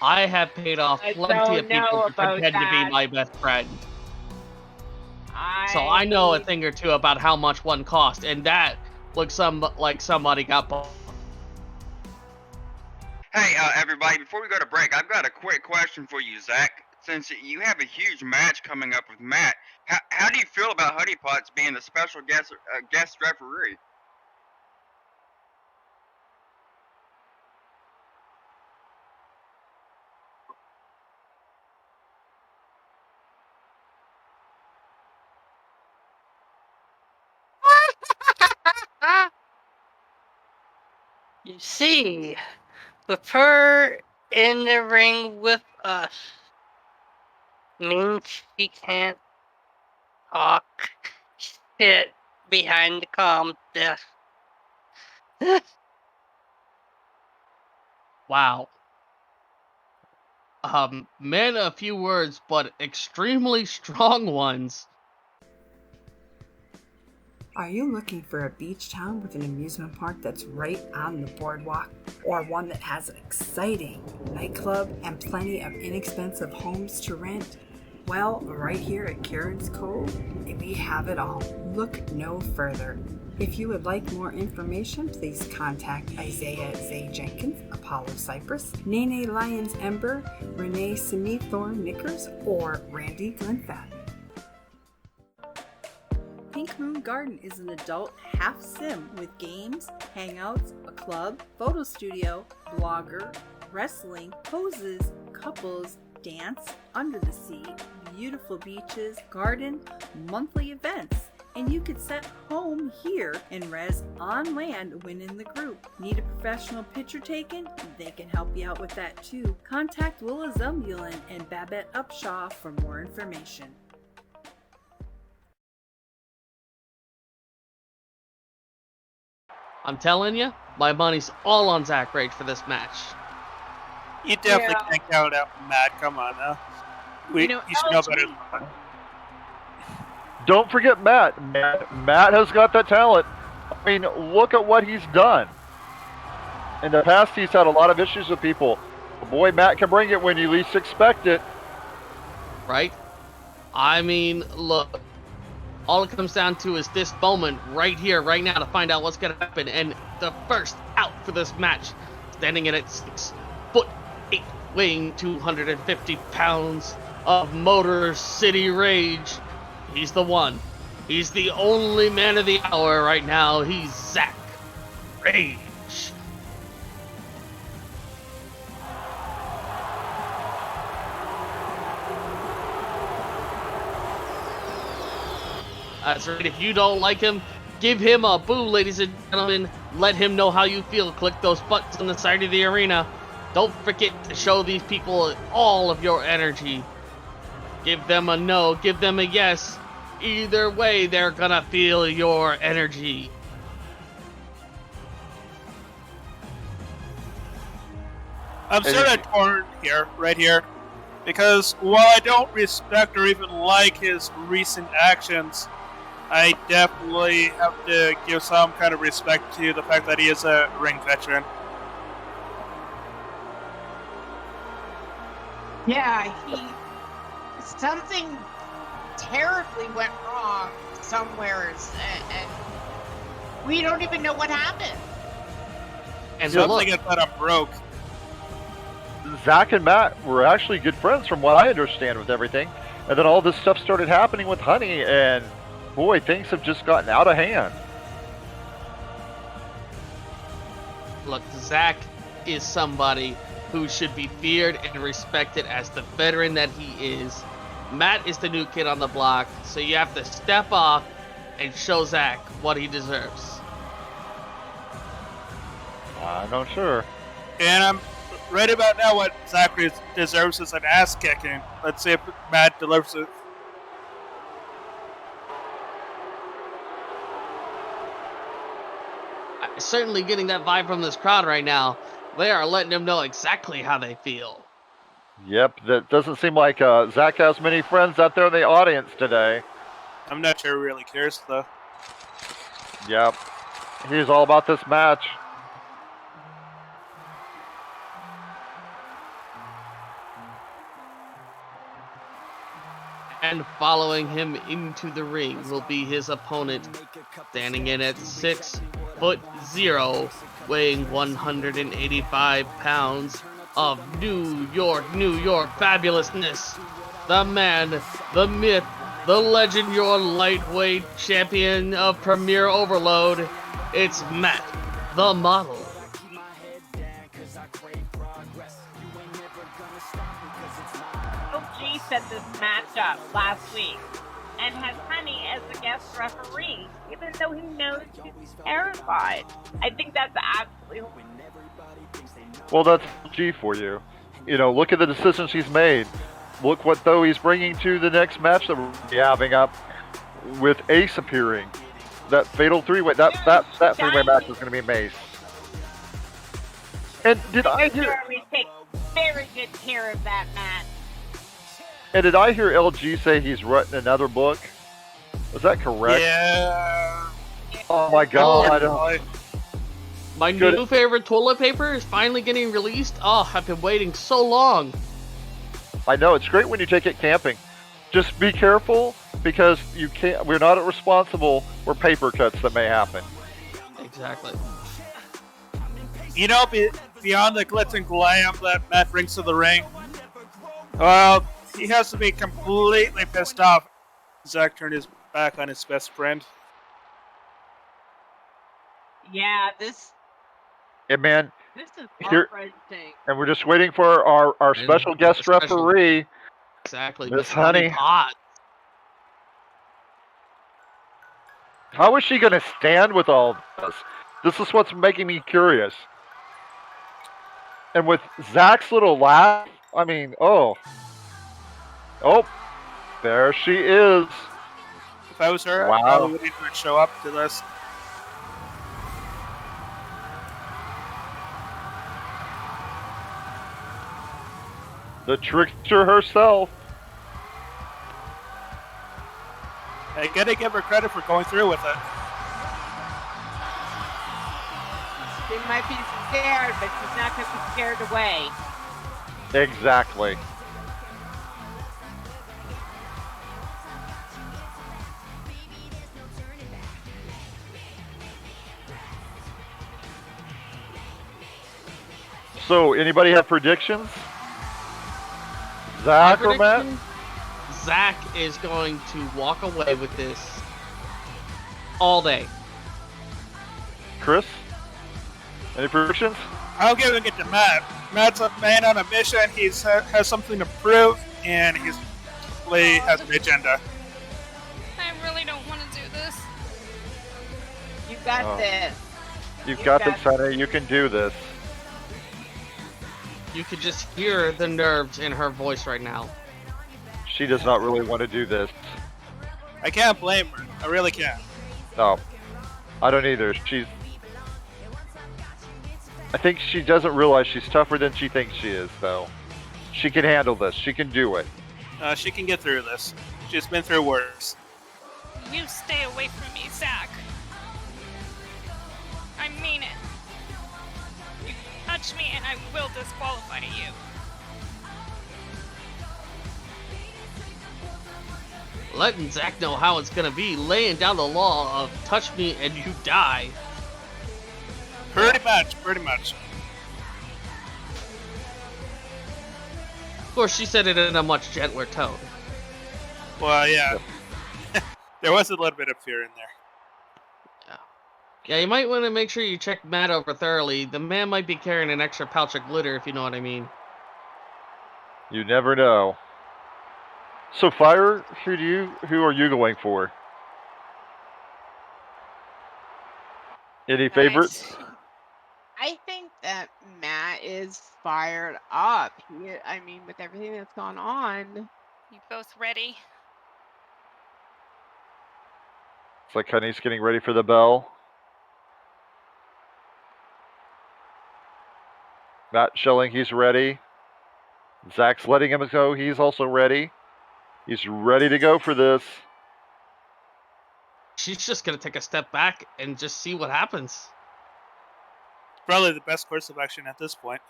I have paid off I plenty of don't know people to about pretend to that. be my best friend. So I know a thing or two about how much one cost, and that looks like somebody got bought. Hey, everybody, before we go to break, I've got a quick question for you, Zach. Since you have a huge match coming up with Matt, how do you feel about Honey Pots being the special guest referee? You see, with her in the ring with us means she can't talk shit behind the comm desk. Wow. Men a few words, but extremely strong ones. Are you looking for a beach town with an amusement park that's right on the boardwalk? Or one that has an exciting nightclub and plenty of inexpensive homes to rent? Well, right here at Karen's Cove, we have it all. Look no further. If you would like more information, please contact Isaiah Zay Jenkins, Apollo Cypress, Nene Lyons Ember, Renee Thorne Knickers, or Randy Glenfat. Pink Moon Garden is an adult half sim with games, hangouts, a club, photo studio, blogger, wrestling, poses, couples, dance, under the sea, beautiful beaches, garden, monthly events. And you could set home here and res on land when in the group. Need a professional picture taken? They can help you out with that too. Contact Willa Zumbulin and Babette Upshaw for more information. I'm telling you, my money's all on Zach Rage for this match. You definitely can't count out Matt. Come on now. You should know better than that. Don't forget Matt. Matt has got that talent. I mean, look at what he's done. In the past, he's had a lot of issues with people. Boy, Matt can bring it when you least expect it. Right? I mean, look. All it comes down to is this moment right here, right now, to find out what's going to happen. And the first out for this match, standing in at 6'8", weighing 250 pounds of Motor City Rage. He's the one. He's the only man of the hour right now. He's Zach Rage. That's right. If you don't like him, give him a boo, ladies and gentlemen. Let him know how you feel. Click those buttons on the side of the arena. Don't forget to show these people all of your energy. Give them a no, give them a yes. Either way, they're gonna feel your energy. I'm sort of torn here, right here, because while I don't respect or even like his recent actions, I definitely have to give some kind of respect to the fact that he is a ring veteran. Yeah, something terribly went wrong somewhere, and we don't even know what happened. And something is that I'm broke. Zach and Matt were actually good friends from what I understand with everything. And then all this stuff started happening with Honey, and boy, things have just gotten out of hand. Look, Zach is somebody who should be feared and respected as the veteran that he is. Matt is the new kid on the block, so you have to step off and show Zach what he deserves. I'm not sure. And I'm right about now what Zach deserves is an ass kicking. Let's see if Matt delivers it. Certainly getting that vibe from this crowd right now. They are letting him know exactly how they feel. Yep, that doesn't seem like Zach has many friends out there in the audience today. I'm not sure he really cares, though. Yep, he's all about this match. And following him into the ring will be his opponent, standing in at 6'0", weighing 185 pounds of New York fabulousness. The man, the myth, the legend, your lightweight champion of Premier Overload. It's Matt, the model. OG set this matchup last week and has Honey as the guest referee, even though he knows he's terrified. I think that's absolutely. Well, that's G for you. You know, look at the decisions he's made. Look what though he's bringing to the next match that we're having up with Ace appearing. That fatal three-way, that three-way match is going to be Mace. And did I hear? We take very good care of that match. And did I hear LG say he's written another book? Was that correct? Yeah. Oh my God. My new favorite toilet paper is finally getting released. Oh, I've been waiting so long. I know, it's great when you take it camping. Just be careful because we're not responsible for paper cuts that may happen. Exactly. You know, beyond the glitz and glam that Matt brings to the ring, well, he has to be completely pissed off. Zach turned his back on his best friend. Yeah, this man, is here, heart-wrenching. and we're just waiting for our special guest referee. Exactly. Miss Honey. Pot. How is she going to stand with all this? This is what's making me curious. And with Zach's little laugh, I mean, oh, there she is. If I was her, wow. I probably wouldn't even show up to this. The trickster herself. I gotta give her credit for going through with it. She might be scared, but she's not going to be scared away. Exactly. So, anybody have predictions? Zach or Matt? Prediction, Zach is going to walk away with this all day. Chris? Any predictions? I'll give it to Matt. Matt's a man on a mission. He's has something to prove, and he has an agenda. I really don't want to do this. You got Oh. this. You've got this, honey. You can do this. You could just hear the nerves in her voice right now. She does not really want to do this. I can't blame her. I really can't. No. I don't either. I think she doesn't realize she's tougher than she thinks she is, though. She can handle this. She can do it. She can get through this. She's been through worse. You stay away from me, Zach. I mean it. You touch me and I will disqualify you. Letting Zach know how it's gonna be, laying down the law of touch me and you die. Pretty much. Of course, she said it in a much gentler tone. Well, yeah. There was a little bit of fear in there. Yeah, you might want to make sure you check Matt over thoroughly. The man might be carrying an extra pouch of glitter, if you know what I mean. You never know. So, Fire, who are you going for? Any favorites? I think that Matt is fired up. With everything that's gone on. You both ready? It's like Honey's getting ready for the bell. Matt showing he's ready. Zach's letting him go. He's also ready. He's ready to go for this. She's just gonna take a step back and just see what happens. Probably the best course of action at this point.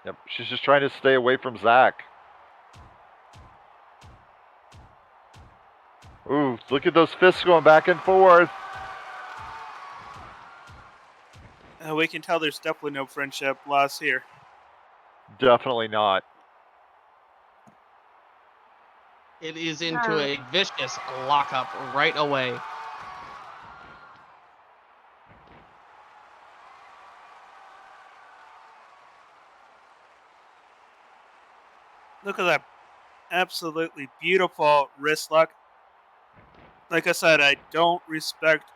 Yep, she's just trying to stay away from Zach. Ooh, look at those fists going back and forth. We can tell there's definitely no friendship lost here. Definitely not. It is into a vicious lockup right away. Look at that absolutely beautiful wrist lock. Like I said, I don't respect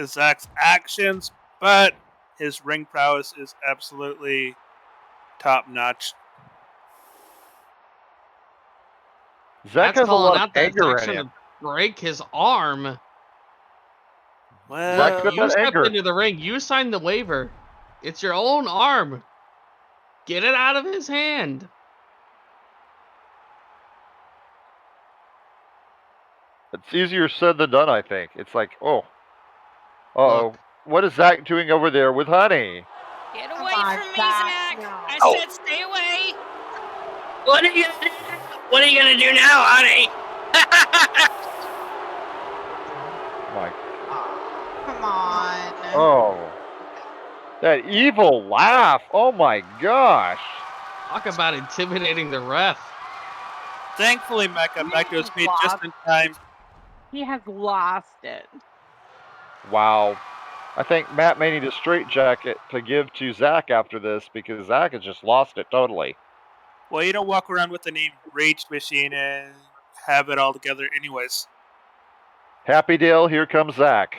Zach's actions, but his ring prowess is absolutely top notch. Zach That's has a calling lot out of that anger in action him. to break his arm. Zach's got You that stepped anger. into the ring. You signed the waiver. It's your own arm. Get it out of his hand. It's easier said than done, I think. It's like, oh. Uh-oh. What is Zach doing over there with Honey? Get away from me, Zach! I Oh. said stay away! What are you gonna do? What are you gonna do now, honey? My, Come on. oh. That evil laugh. Oh my gosh. Talk about intimidating the ref. Thankfully, Matt got back to his feet just in time. He has lost it. Wow. I think Matt may need a straitjacket to give to Zach after this because Zach has just lost it totally. Well, you don't walk around with the name Rage Machine and have it all together anyways. Happy Dale, here comes Zach.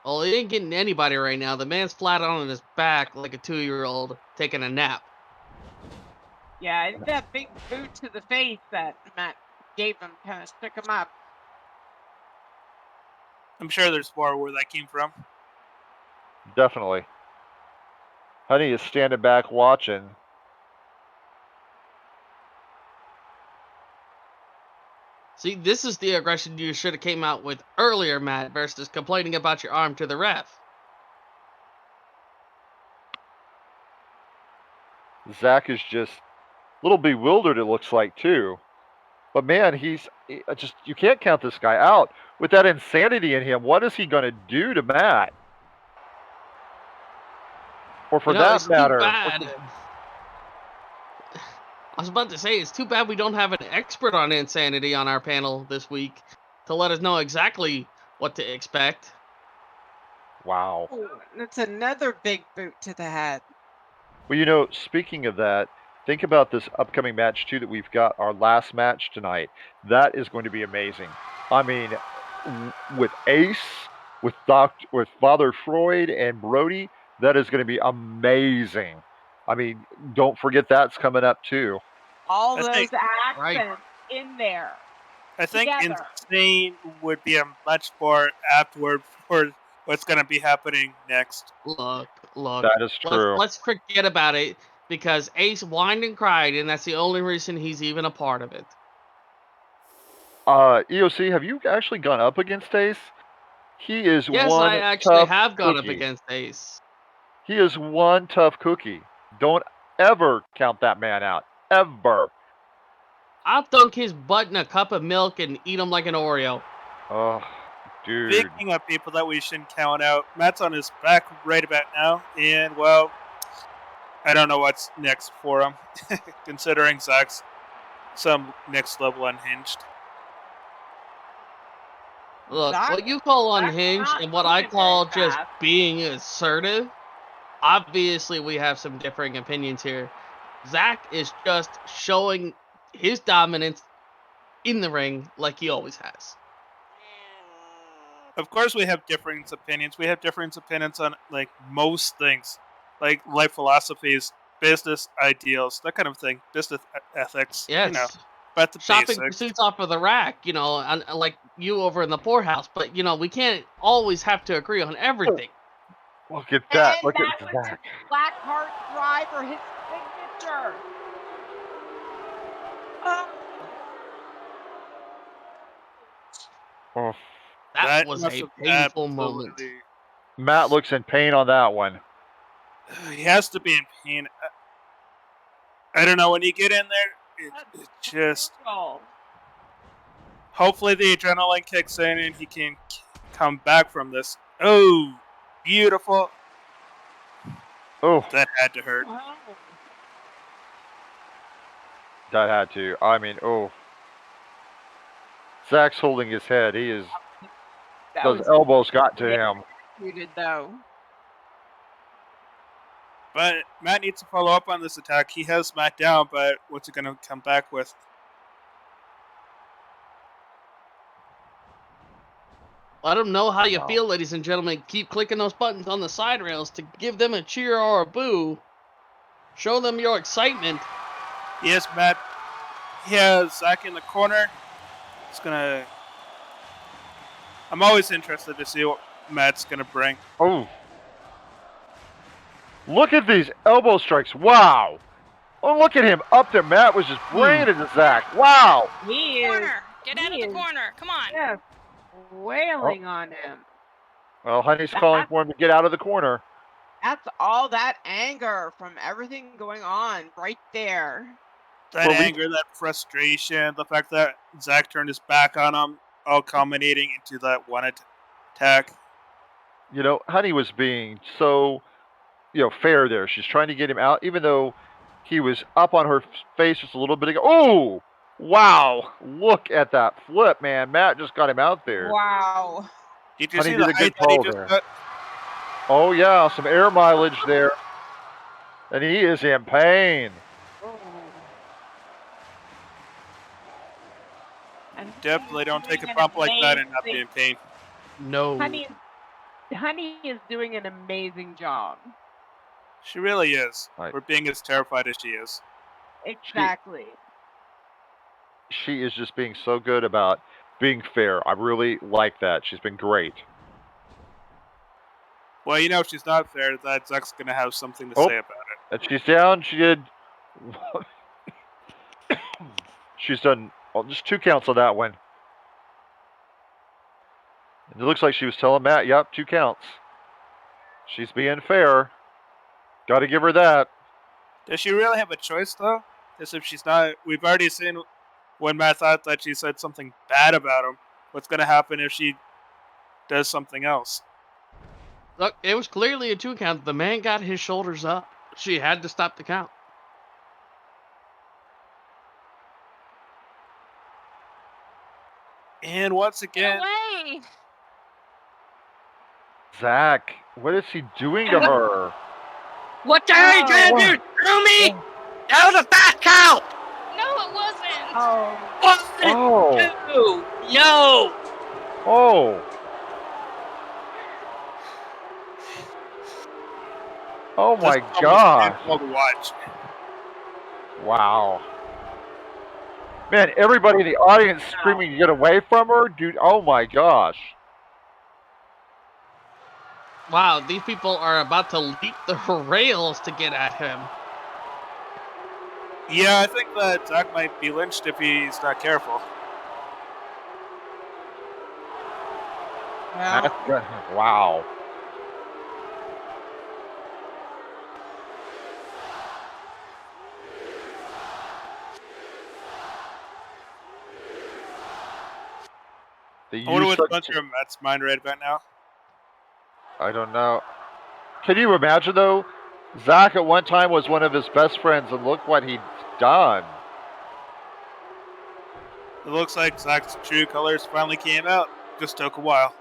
Well, he ain't getting anybody right now. The man's flat on his back like a 2-year-old taking a nap. Yeah, it's that big boot to the face that Matt gave him kind of shook him up. I'm sure there's more where that came from. Definitely. Honey is standing back watching. See, this is the aggression you should have came out with earlier, Matt, versus complaining about your arm to the ref. Zach is just a little bewildered, it looks like, too. But man, you can't count this guy out. With that insanity in him, what is he going to do to Matt? Or for that matter. I was about to say, it's too bad we don't have an expert on insanity on our panel this week to let us know exactly what to expect. Wow. Oh, that's another big boot to the head. Well, speaking of that, think about this upcoming match, too, that we've got, our last match tonight. That is going to be amazing. I mean, with Ace, with Father Freud and Brody, that is going to be amazing. I mean, don't forget that's coming up, too. All those accents in there. I think together. Insane would be a much more apt word for what's going to be happening next. Look. That is true. Let's forget about it, because Ace whined and cried, and that's the only reason he's even a part of it. EOC, have you actually gone up against Ace? He is yes, one I actually tough have gone cookie. up against Ace. He is one tough cookie. Don't ever count that man out. Ever. I'll dunk his butt in a cup of milk and eat him like an Oreo. Oh, dude. Speaking of people that we shouldn't count out, Matt's on his back right about now, and, well, I don't know what's next for him, considering Zach's some next level unhinged. Look, what you call unhinged and what I call just being assertive, obviously we have some differing opinions here. Zach is just showing his dominance in the ring like he always has. Of course we have different opinions. We have different opinions on, like, most things. Like life philosophies, business ideals, that kind of thing. Business ethics, Yes. But the Shopping basics. pursuits off of the rack, like you over in the poorhouse. But, we can't always have to agree on everything. Look at that. And Look that at was Zach. Blackheart Driver, his signature. Oh. That was must a have painful moment. absolutely- Matt looks in pain on that one. He has to be in pain. I don't know, when you get in there, it just... Hopefully the adrenaline kicks in and he can come back from this. Oh, beautiful. Oh. That had to hurt. That had to. I mean, oh. Zach's holding his head. He is... Those elbows got to him. Executed, though. But Matt needs to follow up on this attack. He has Matt down, but what's he going to come back with? Let them know how you feel, ladies and gentlemen. Keep clicking those buttons on the side rails to give them a cheer or a boo. Show them your excitement. Yes, Matt. He has Zach in the corner. It's gonna... I'm always interested to see what Matt's gonna bring. Oh. Look at these elbow strikes. Wow. Oh, look at him up there. Matt was just bringing it to Zach. Wow. He is. Corner. Get out of the corner. Come on. Yeah, wailing on him. Well, Honey's calling for him to get out of the corner. That's all that anger from everything going on right there. That anger, that frustration, the fact that Zach turned his back on him, all culminating into that one attack. Honey was being so, fair there. She's trying to get him out, even though he was up on her face just a little bit ago. Oh, wow. Look at that flip, man. Matt just got him out there. Wow. Did you Honey see did the a good height that he pull just there. got? Oh, yeah, some air mileage there. And he is in pain. Definitely don't take a bump like that and not be in pain. No. Honey is doing an amazing job. She really is. Right. For being as terrified as she is. Exactly. She is just being so good about being fair. I really like that. She's been great. Well, you know, if she's not fair, that Zach's going to have something to Oh. say about it. And she's down. She did. She's done just 2 counts on that one. And it looks like she was telling Matt, yep, 2 counts. She's being fair. Got to give her that. Does she really have a choice, though? Because if she's not, we've already seen when Matt thought that she said something bad about him. What's going to happen if she does something else? Look, it was clearly a 2 count. The man got his shoulders up. She had to stop the count. And once again, Away! Zach, what is he doing to her? What the hell are you trying to do? Through me? That was a fast count! No, it wasn't. What did Oh. you do? Yo! Oh. Oh my that's gosh. painful to watch. Wow. Man, everybody in the audience screaming to get away from her? Dude, oh my gosh. Wow, these people are about to leap the rails to get at him. Yeah, I think that Zach might be lynched if he's not careful. That's good. Wow. I wonder what's going through Matt's mind right about now. I don't know. Can you imagine, though? Zach at one time was one of his best friends, and look what he's done. It looks like Zach's true colors finally came out. Just took a while.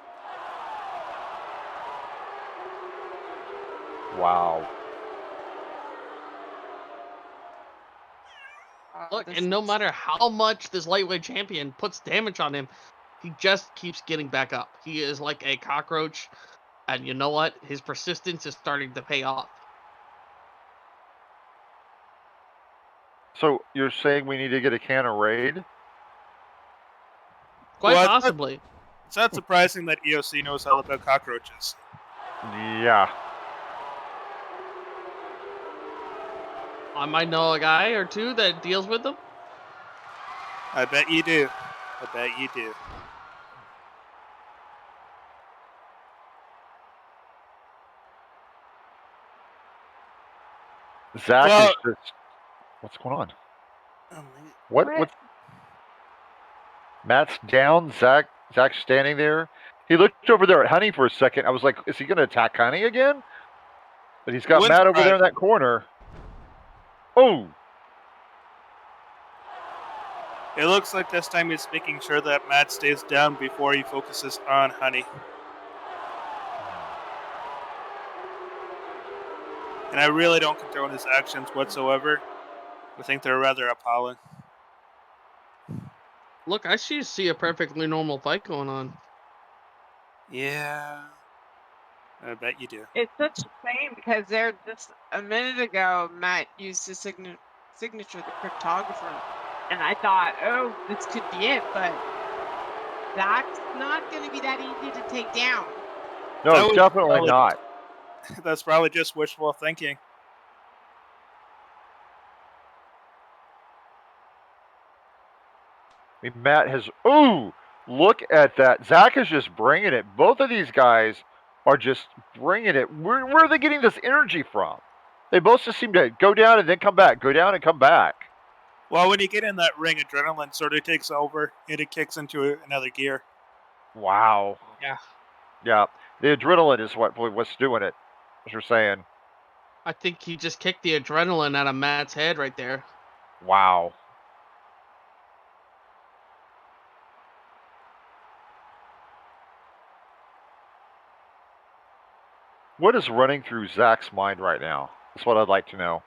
Wow. Look, and no matter how much this lightweight champion puts damage on him, he just keeps getting back up. He is like a cockroach, and you know what? His persistence is starting to pay off. So you're saying we need to get a can of Raid? Quite Well, possibly. It's not surprising that EOC knows all about cockroaches. Yeah. I might know a guy or two that deals with them. I bet you do. I bet you do. Zach Well- is just... What's going on? What's... Matt's down. Zach's standing there. He looked over there at Honey for a second. I was like, is he going to attack Honey again? But he's got Wouldn't Matt over there in surprise that corner. Oh! It looks like this time he's making sure that Matt stays down before he focuses on Honey. And I really don't condone his actions whatsoever. I think they're rather appalling. Look, I see a perfectly normal fight going on. Yeah. I bet you do. It's such a shame because there just a minute ago, Matt used his signature, the cryptographer, and I thought, oh, this could be it, but that's not going to be that easy to take down. No, That was definitely probably- not. That's probably just wishful thinking. I mean, Matt has... Ooh! Look at that. Zach is just bringing it. Both of these guys are just bringing it. Where are they getting this energy from? They both just seem to go down and then come back. Go down and come back. Well, when you get in that ring, adrenaline sort of takes over and it kicks into another gear. Wow. Yeah. Yeah. The adrenaline is what's doing it. As you're saying. I think he just kicked the adrenaline out of Matt's head right there. Wow. What is running through Zach's mind right now? That's what I'd like to know.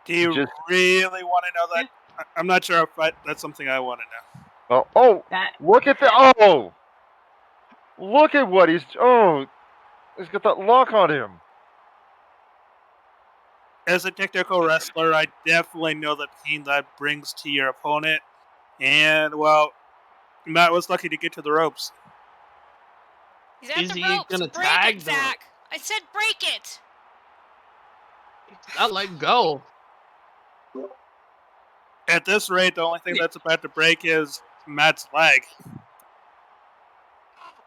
Do you Just- really want to know that? I'm not sure if that's something I want to know. Oh, That look at the... Oh! Look at what he's... Oh! He's got that lock on him. As a technical wrestler, I definitely know the pain that brings to your opponent. And, well, Matt was lucky to get to the ropes. He's at Is the he ropes. gonna Break tag it, them? Zach. I said break it. I'll let go. At this rate, the only thing that's about to break is Matt's leg.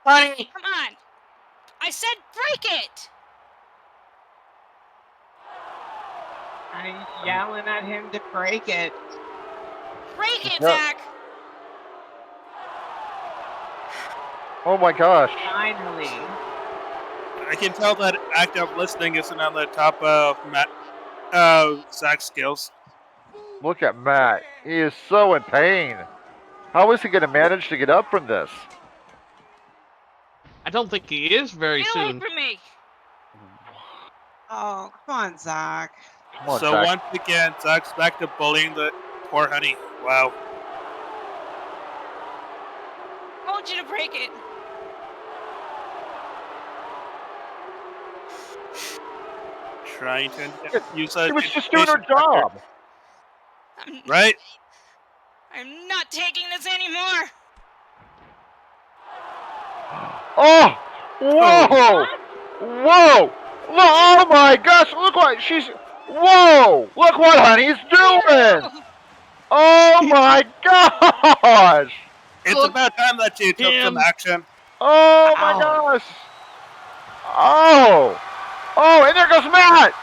Honey! Come on. I said break it. I'm yelling at him to break it. Break it, No. Zach. Oh my gosh. Finally. I can tell that active listening isn't on the top of Zach's skills. Look at Matt. He is so in pain. How is he going to manage to get up from this? I don't think he is very Get away soon. from me. Oh, come on, Zach. Come on, So Zach. once again, Zach's back to bullying the poor honey. Wow. I want you to break it. Trying to use that. She was just doing her job. Right? I'm not taking this anymore. Oh! Whoa! Whoa! Look, oh my gosh! Look what she's. Whoa! Look what honey's doing! Oh my gosh! It's about time that she took some action. Oh my gosh! Oh! Oh, and there goes Matt!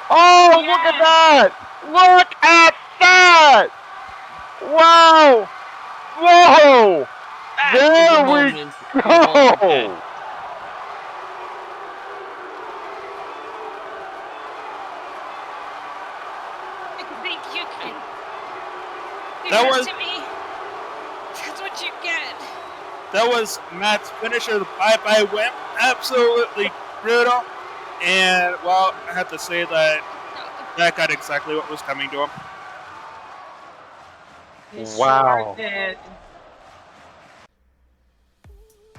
Oh, look at that! Look at that! Wow! Whoa! There we go! I think you can. Do That this was- to me. That's what you get. That was Matt's finisher, the bye-bye win. Absolutely brutal. And, well, I have to say that that got exactly what was coming to him. Wow.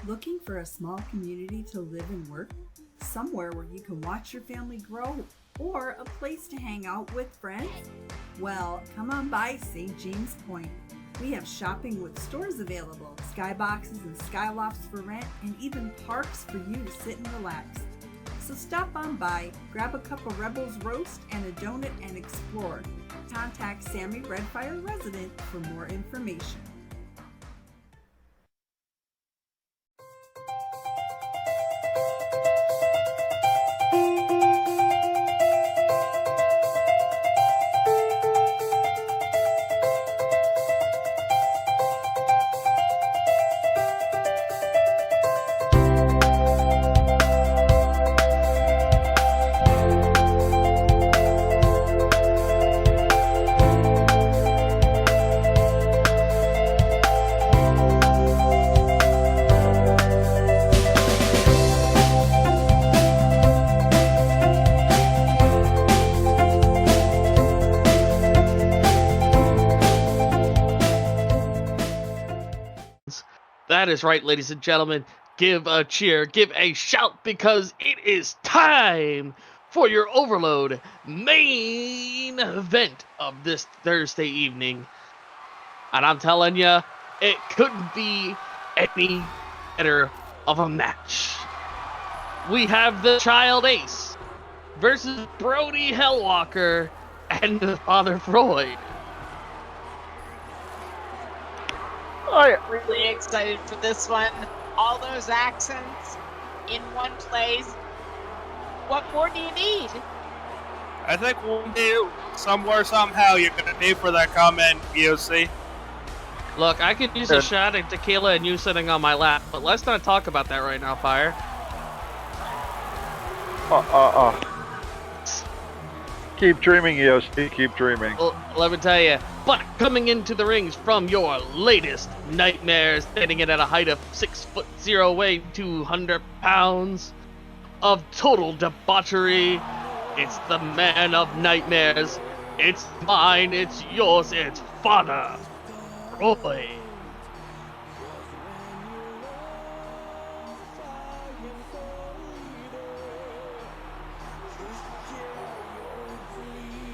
Looking for a small community to live and work? Somewhere where you can watch your family grow? Or a place to hang out with friends? Well, come on by St. James Point. We have shopping with stores available, skyboxes and skylofts for rent, and even parks for you to sit and relax. So stop on by, grab a cup of Rebels Roast and a donut and explore. Contact Sammy Redfire Resident for more information. That is right, ladies and gentlemen. Give a cheer, give a shout, because it is time for your Overload main event of this Thursday evening. And I'm telling you, it couldn't be any better of a match. We have the Child Ace versus Brody Hellwalker and Father Freud. Really excited for this one. All those accents in one place. What more do you need? I think one day, somewhere, somehow, you're going to pay for that comment, BOC. Look, I could use a shot of tequila and you sitting on my lap, but let's not talk about that right now, Fire. Keep dreaming, EOC. Keep dreaming. Well, let me tell you, but coming into the rings from your latest nightmares, standing in at a height of 6'0", weighing 200 pounds of total debauchery, it's the man of nightmares. It's mine, it's yours, it's Father Roy.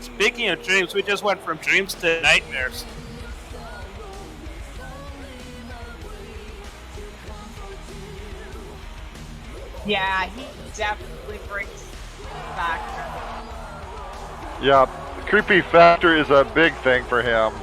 Speaking of dreams, we just went from dreams to nightmares. Yeah, definitely brings back. Yeah, the creepy factor is a big thing for him.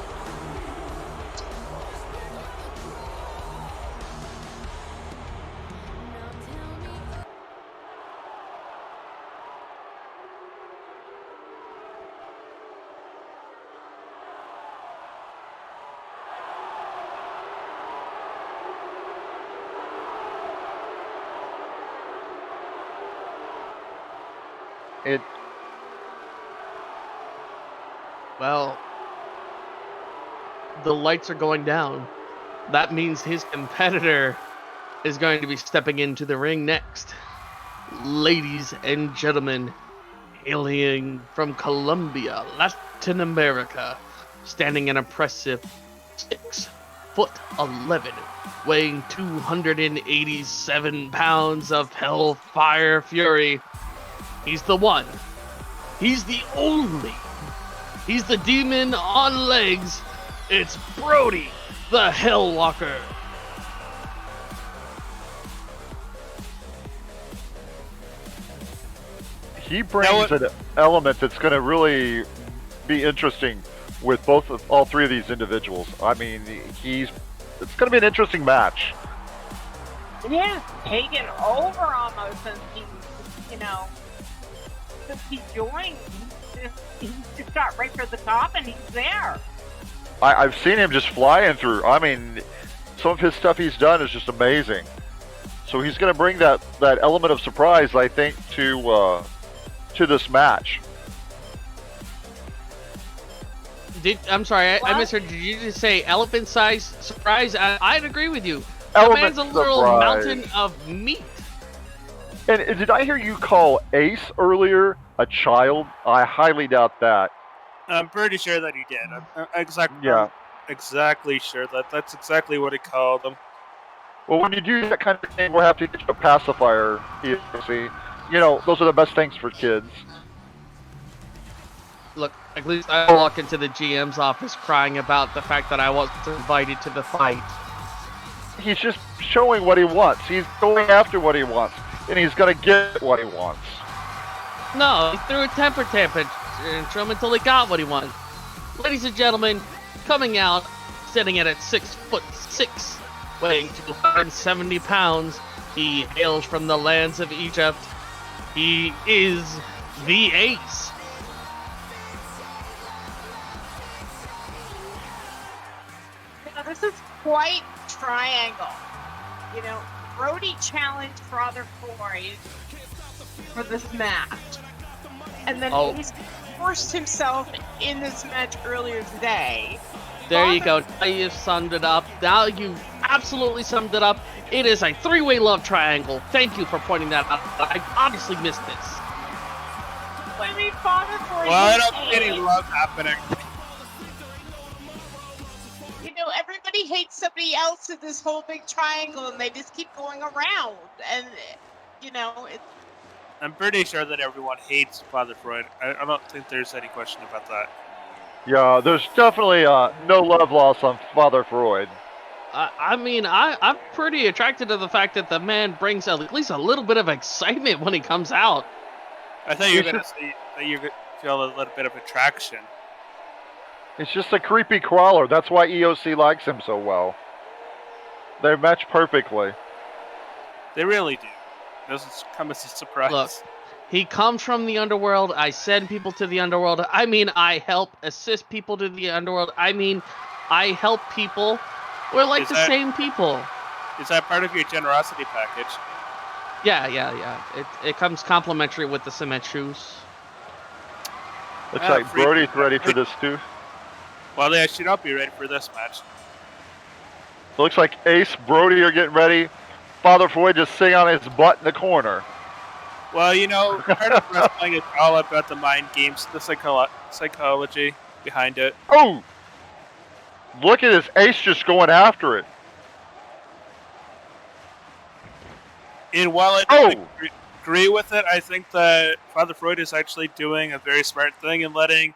Well, the lights are going down. That means his competitor is going to be stepping into the ring next. Ladies and gentlemen, hailing from Colombia, Latin America, standing an impressive 6'11", weighing 287 pounds of Hellfire Fury. He's the one. He's the only. He's the demon on legs. It's Brody, the Hellwalker. He brings an element that's going to really be interesting with all three of these individuals. I mean, it's going to be an interesting match. Yeah, taken over almost since he joined. He just got right for the top and he's there. I've seen him just flying through. I mean, some of his stuff he's done is just amazing. So he's going to bring that element of surprise, I think, to this match. I'm sorry, I misheard. Did you just say elephant-sized surprise? I'd agree with you. Element The man's a little surprise. mountain of meat. And did I hear you call Ace earlier a child? I highly doubt that. I'm pretty sure that he did. I'm exactly sure that's exactly what he called him. Well, when you do that kind of thing, we'll have to get you a pacifier. You see, those are the best things for kids. Look, at least I walk into the GM's office crying about the fact that I wasn't invited to the fight. He's just showing what he wants. He's going after what he wants, and he's going to get what he wants. No, he threw a temper tantrum until he got what he wanted. Ladies and gentlemen, coming out, sitting at 6'6", weighing 270 pounds, he hails from the lands of Egypt. He is the Ace. This is quite triangle. Brody challenged Father Floyd for this match. And then he's forced himself in this match earlier today. There you go. Now you've summed it up. Now you've absolutely summed it up. It is a three-way love triangle. Thank you for pointing that out. I obviously missed this. What do you mean, Father Floyd? Well, I don't see any love happening. Everybody hates somebody else in this whole big triangle, and they just keep going around. And, it's... I'm pretty sure that everyone hates Father Freud. I don't think there's any question about that. Yeah, there's definitely no love lost on Father Freud. I'm pretty attracted to the fact that the man brings at least a little bit of excitement when he comes out. I thought you were going to say that you feel a little bit of attraction. It's just a creepy crawler. That's why EOC likes him so well. They match perfectly. They really do. It doesn't come as a surprise. Look, he comes from the underworld. I send people to the underworld. I mean, I help assist people to the underworld. I mean, I help people. We're like same people. Is that part of your generosity package? Yeah. It comes complimentary with the cement shoes. Looks like Brody's ready for this too. Well, they should not be ready for this match. Looks like Ace, Brody are getting ready. Father Floyd just sitting on his butt in the corner. Well, part of wrestling is all about the mind games, the psychology behind it. Oh! Look at this Ace just going after it. And while I don't agree with it, I think that Father Floyd is actually doing a very smart thing in letting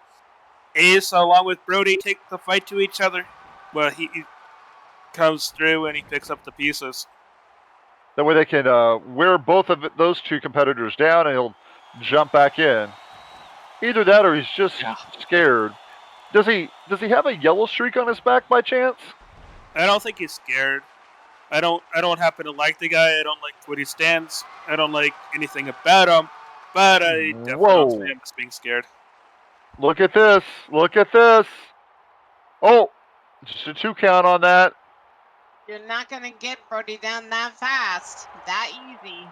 Ace, along with Brody, take the fight to each other. Well, he comes through and he picks up the pieces. That way they can wear both of those two competitors down, and he'll jump back in. Either that, or he's just scared. Does he have a yellow streak on his back by chance? I don't think he's scared. I don't happen to like the guy. I don't like what he stands. I don't like anything about him. But I definitely don't see him as being scared. Look at this. Look at this. Oh, just a 2 count on that. You're not going to get Brody down that fast, that easy.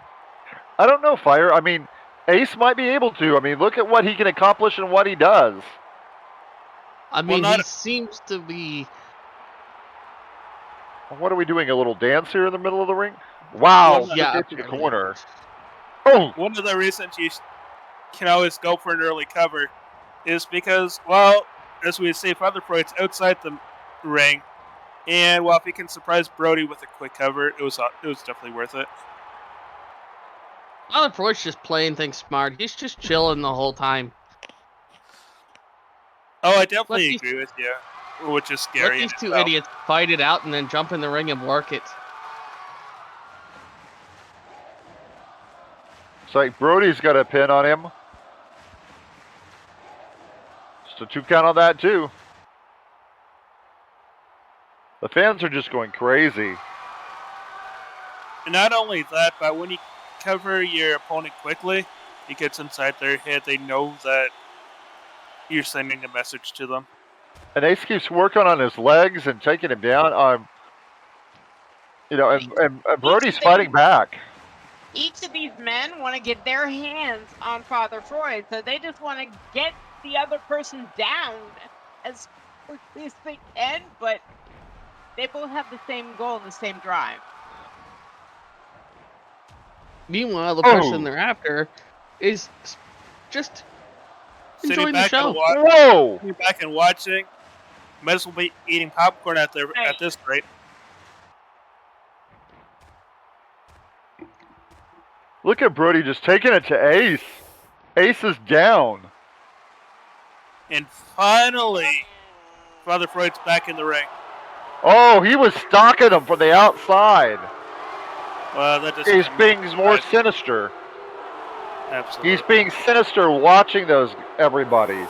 I don't know, Fire. I mean, Ace might be able to. I mean, look at what he can accomplish and what he does. I mean, he seems to be... What are we doing? A little dance here in the middle of the ring? Wow. Yeah. To the corner. Oh! One of the reasons you can always go for an early cover is because, well, as we say, Father Freud's outside the ring. And, well, if he can surprise Brody with a quick cover, it was definitely worth it. Father Freud's just playing things smart. He's just chilling the whole time. Oh, I definitely agree with you, which is scary. Let these two idiots fight it out and then jump in the ring and work it. It's like Brody's got a pin on him. Just a 2 count on that, too. The fans are just going crazy. And not only that, but when you cover your opponent quickly, it gets inside their head. They know that you're sending a message to them. And Ace keeps working on his legs and taking him down. And Brody's fighting back. Each of these men want to get their hands on Father Freud, so they just want to get the other person down as quickly as they can, but they both have the same goal, the same drive. Meanwhile, the person they're after is just enjoying the show. Whoa! Sitting back and watching. Might as well be eating popcorn at this rate. Look at Brody just taking it to Ace. Ace is down. And finally, Father Freud's back in the ring. Oh, he was stalking him from the outside. Well, that just He's being more sinister. Absolutely. He's being sinister watching everybody.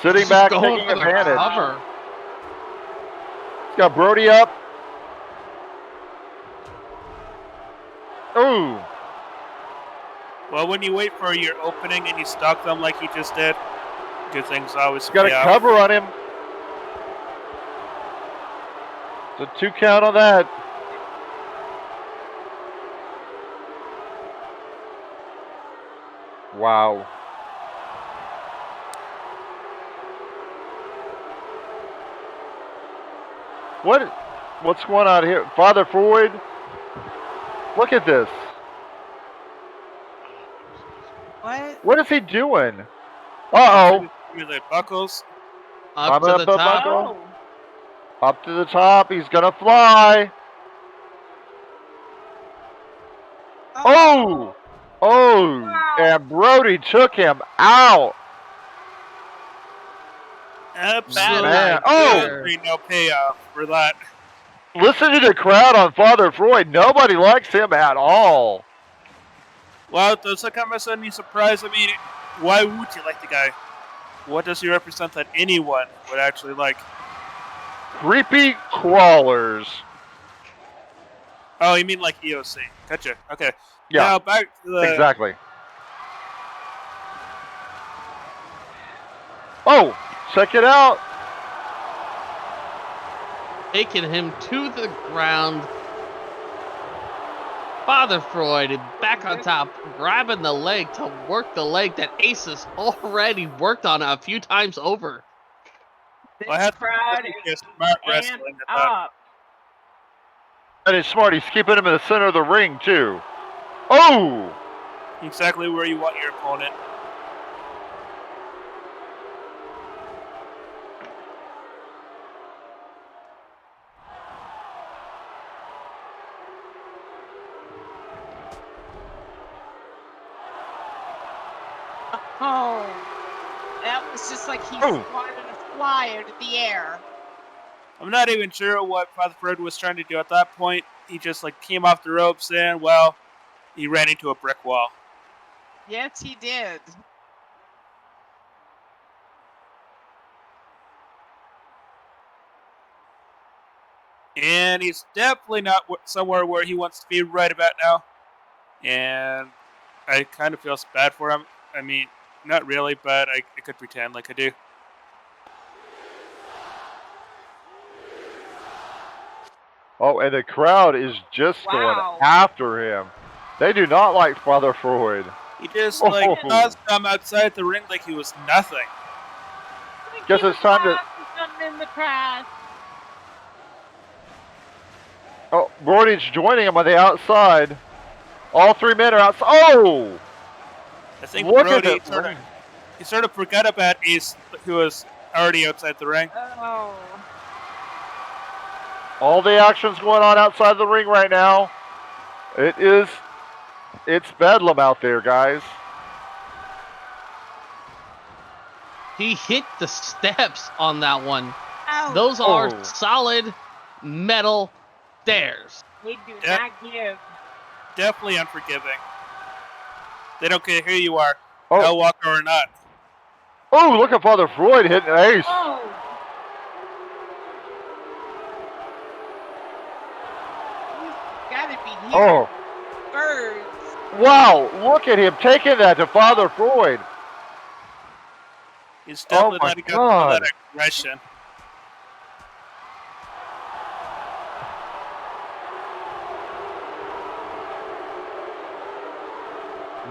Sitting back, taking advantage. Cover. He's got Brody up. Ooh. Well, when you wait for your opening and you stalk them like he just did, good things always Got a cover on him. It's a 2 count on that. Wow. What's going on here? Father Freud? Look at this. What is he doing? Uh-oh. The buckles. Up to the top. Buckle. Up to the top. He's going to fly. Oh! Oh! And Brody took him out. Absolutely. Oh! No payoff for that. Listen to the crowd on Father Freud. Nobody likes him at all. Well, does that come as any surprise? I mean, why would you like the guy? What does he represent that anyone would actually like? Creepy crawlers. Oh, you mean like EOC? Gotcha. Okay. Yeah. Now back to the... Exactly. Oh, check it out. Taking him to the ground. Father Freud back on top, grabbing the leg to work the leg that Ace has already worked on a few times over. Well, I have crowd is smart wrestling at that. up. And it's smart. He's keeping him in the center of the ring, too. Oh! Exactly where you want your opponent. Oh, that was just like he wanted to fly out of the air. I'm not even sure what Father Fred was trying to do at that point. he just like came off the ropes and, well, he ran into a brick wall. Yes, he did. And he's definitely not somewhere where he wants to be right about now. And I kind of feel bad for him. I mean, not really, but I could pretend like I do. Oh, and the crowd is just going after him. They do not like Father Freud. He just like tossed him outside the ring like he was nothing. Guess it's time to. Something in the trash. Oh, Brody's joining him on the outside. All 3 men are outside. Oh! I think Look Brody at that. he sort of forgot about Ace, who was already outside the ring. Oh. All the action's going on outside the ring right now. It's bedlam out there, guys. He hit the steps on that one. Ow. Those are Oh. solid metal stairs. They do Yeah. not give. Definitely unforgiving. They don't care who you are, Oh. Hell Walker or not. Oh, look at Father Freud hitting an ace. Oh. Gotta be here. Oh, Birds. wow. Look at him taking that to Father Freud. He's definitely my letting out all God. that aggression.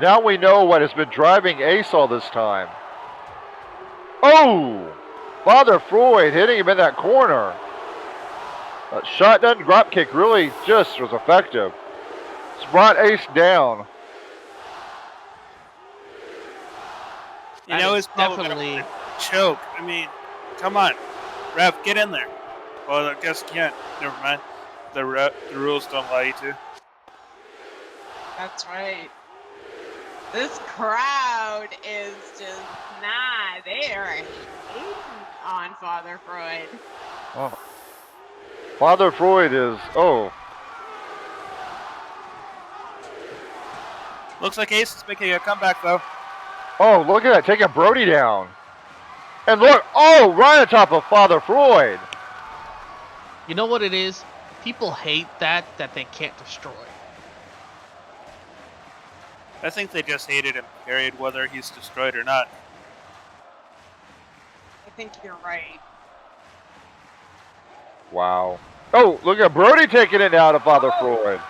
Now we know what has been driving Ace all this time. Oh! Father Freud hitting him in that corner. That shotgun drop kick really just was effective. It's brought Ace down. You That know, is he's probably definitely- gonna choke. I mean, come on. Ref, get in there. Well, I guess you can't. Never mind. The rules don't allow you to. That's right. This crowd is just they are hating on Father Freud. Oh. Father Freud is, oh. Looks like Ace is making a comeback, though. Oh, look at that, taking Brody down. And look, oh, right on top of Father Freud. You know what it is? People hate that they can't destroy. I think they just hated him, period, whether he's destroyed or not. I think you're right. Wow. Oh, look at Brody taking it now to Father Freud.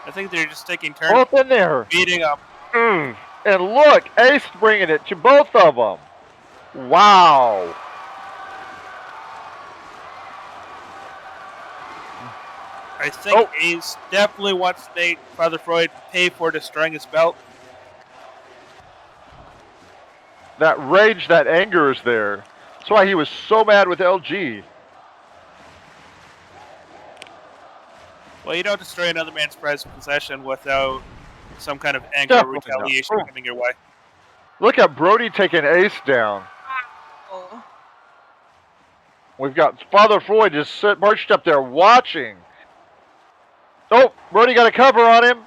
I think they're just taking turns Both in there. beating him. And look, Ace bringing it to both of them. Wow. I think Ace definitely wants to make Father Freud pay for destroying his belt. That rage, that anger is there. That's why he was so mad with LG. Well, you don't destroy another man's prized possession without some kind of anger or Definitely not. retaliation Oh. coming your way. Look at Brody taking Ace down. Oh. We've got Father Freud just perched up there watching. Oh, Brody got a cover on him.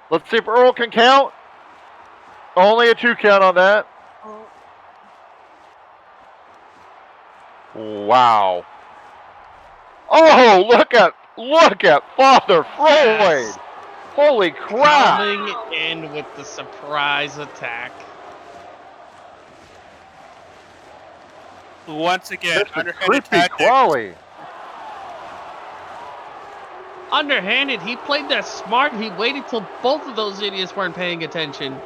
Let's see if Earl can count. Only a 2 count on that. Wow. Oh, look at Father Freud. Holy crap. Coming in with the surprise attack. Once again, Mr. underhanded Creepy tactics. Crawley. Underhanded, he played that smart. He waited till both of those idiots weren't paying attention.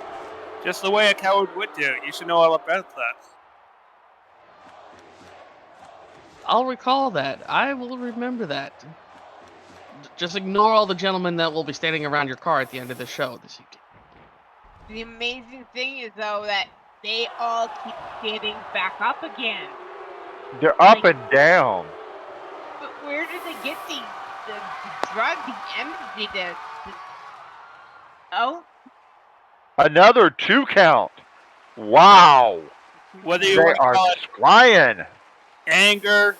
Just the way a coward would do. You should know all about that. I'll recall that. I will remember that. Just ignore all the gentlemen that will be standing around your car at the end of the show this evening. The amazing thing is, though, that they all keep getting back up again. They're up and down. But where do they get the drug, the energy, Oh, Another 2 count. Wow. Whether you They want to are call it flying. anger,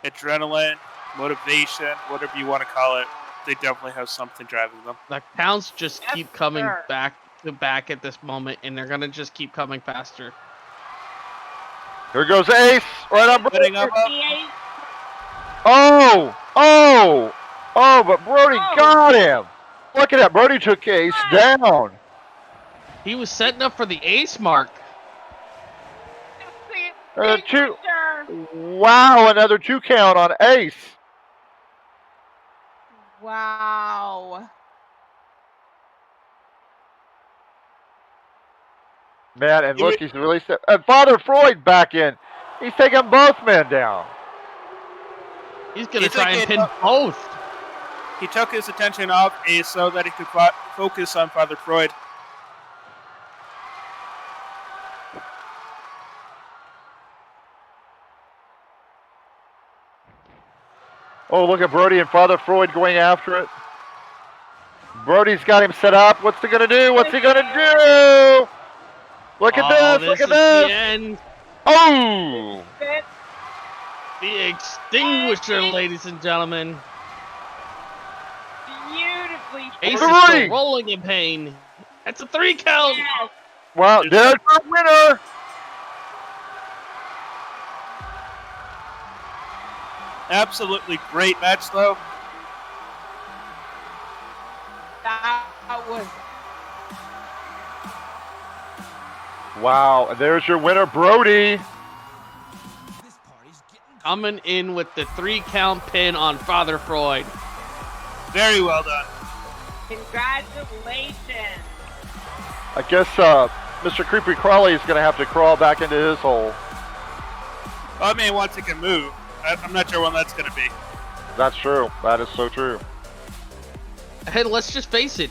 adrenaline, motivation, whatever you want to call it, they definitely have something driving them. The counts just Yes, keep coming sir. back to back at this moment, and they're gonna just keep coming faster. Here goes Ace, right on Brody. Putting up. Oh, but Brody got him. Look at that, Brody took Ace down. He was setting up for the ace mark. Two. Wow, another 2 count on Ace. Wow. Man, and look, he's released it. And Father Freud back in. He's taking both men down. He's gonna try and pin both. He took his attention off Ace so that he could focus on Father Freud. Oh, look at Brody and Father Freud going after it. Brody's got him set up. What's he gonna do? What's he gonna do? Look at this! Look at is this! The end. Oh! The extinguisher, ladies and gentlemen. Beautifully. Ace Three. is still rolling in pain. That's a 3 count. Yes. Well, there's our winner. Absolutely great match, though. That was. Wow, and there's your winner, Brody. Coming in with the 3 count pin on Father Freud. Very well done. Congratulations. I guess Mr. Creepy Crawley is going to have to crawl back into his hole. Well, I mean, once he can move. I'm not sure when that's going to be. That's true. That is so true. Hey, let's just face it.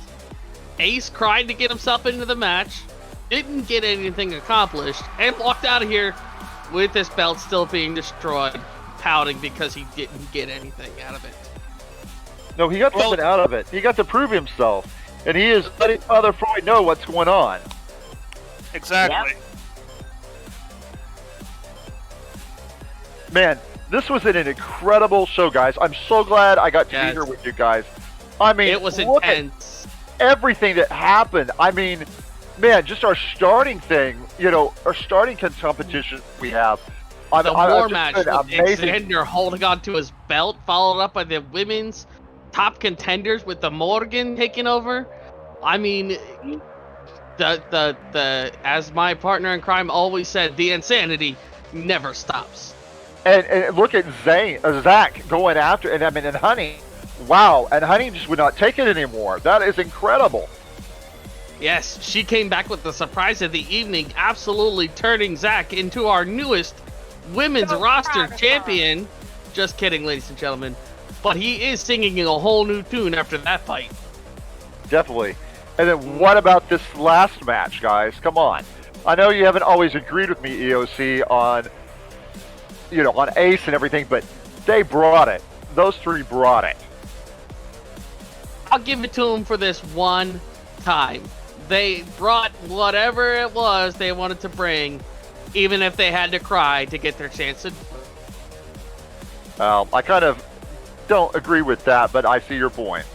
Ace cried to get himself into the match, didn't get anything accomplished, and walked out of here with his belt still being destroyed, pouting because he didn't get anything out of it. No, he got something out of it. He got to prove himself. And he is letting Father Freud know what's going on. Exactly. Yep. Man, this was an incredible show, guys. I'm so glad I got to be here with you guys. I mean, It was look at intense. everything that happened. I mean, man, just our starting thing, our starting competition we have. The war match with amazing. Xander holding on to his belt, followed up by the women's top contenders with the Morgan taking over. I mean, the as my partner in crime always said, the insanity never stops. And look at Zach going after, and Honey. Wow, and Honey just would not take it anymore. That is incredible. Yes, she came back with the surprise of the evening, absolutely turning Zach into our newest women's roster champion. Just kidding, ladies and gentlemen. But he is singing a whole new tune after that fight. Definitely. And then what about this last match, guys? Come on. I know you haven't always agreed with me, EOC, on Ace and everything, but they brought it. Those 3 brought it. I'll give it to them for this one time. They brought whatever it was they wanted to bring, even if they had to cry to get their chance to. I kind of don't agree with that, but I see your point.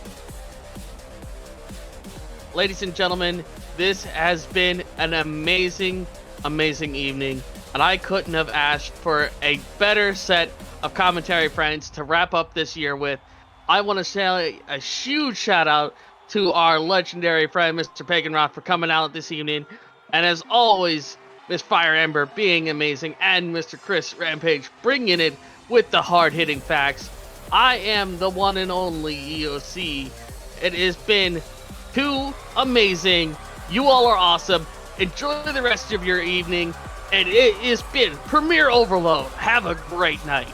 Ladies and gentlemen, this has been an amazing, amazing evening, and I couldn't have asked for a better set of commentary friends to wrap up this year with. I want to say a huge shout out to our legendary friend, Mr. Paganroth, for coming out this evening, and as always, Miss Fire Ember being amazing, and Mr. Chris Rampage bringing it with the hard-hitting facts. I am the one and only EOC. It has been too amazing. You all are awesome. Enjoy the rest of your evening. And it has been Premier Overload. Have a great night.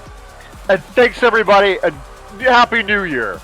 And thanks, everybody, and Happy New Year.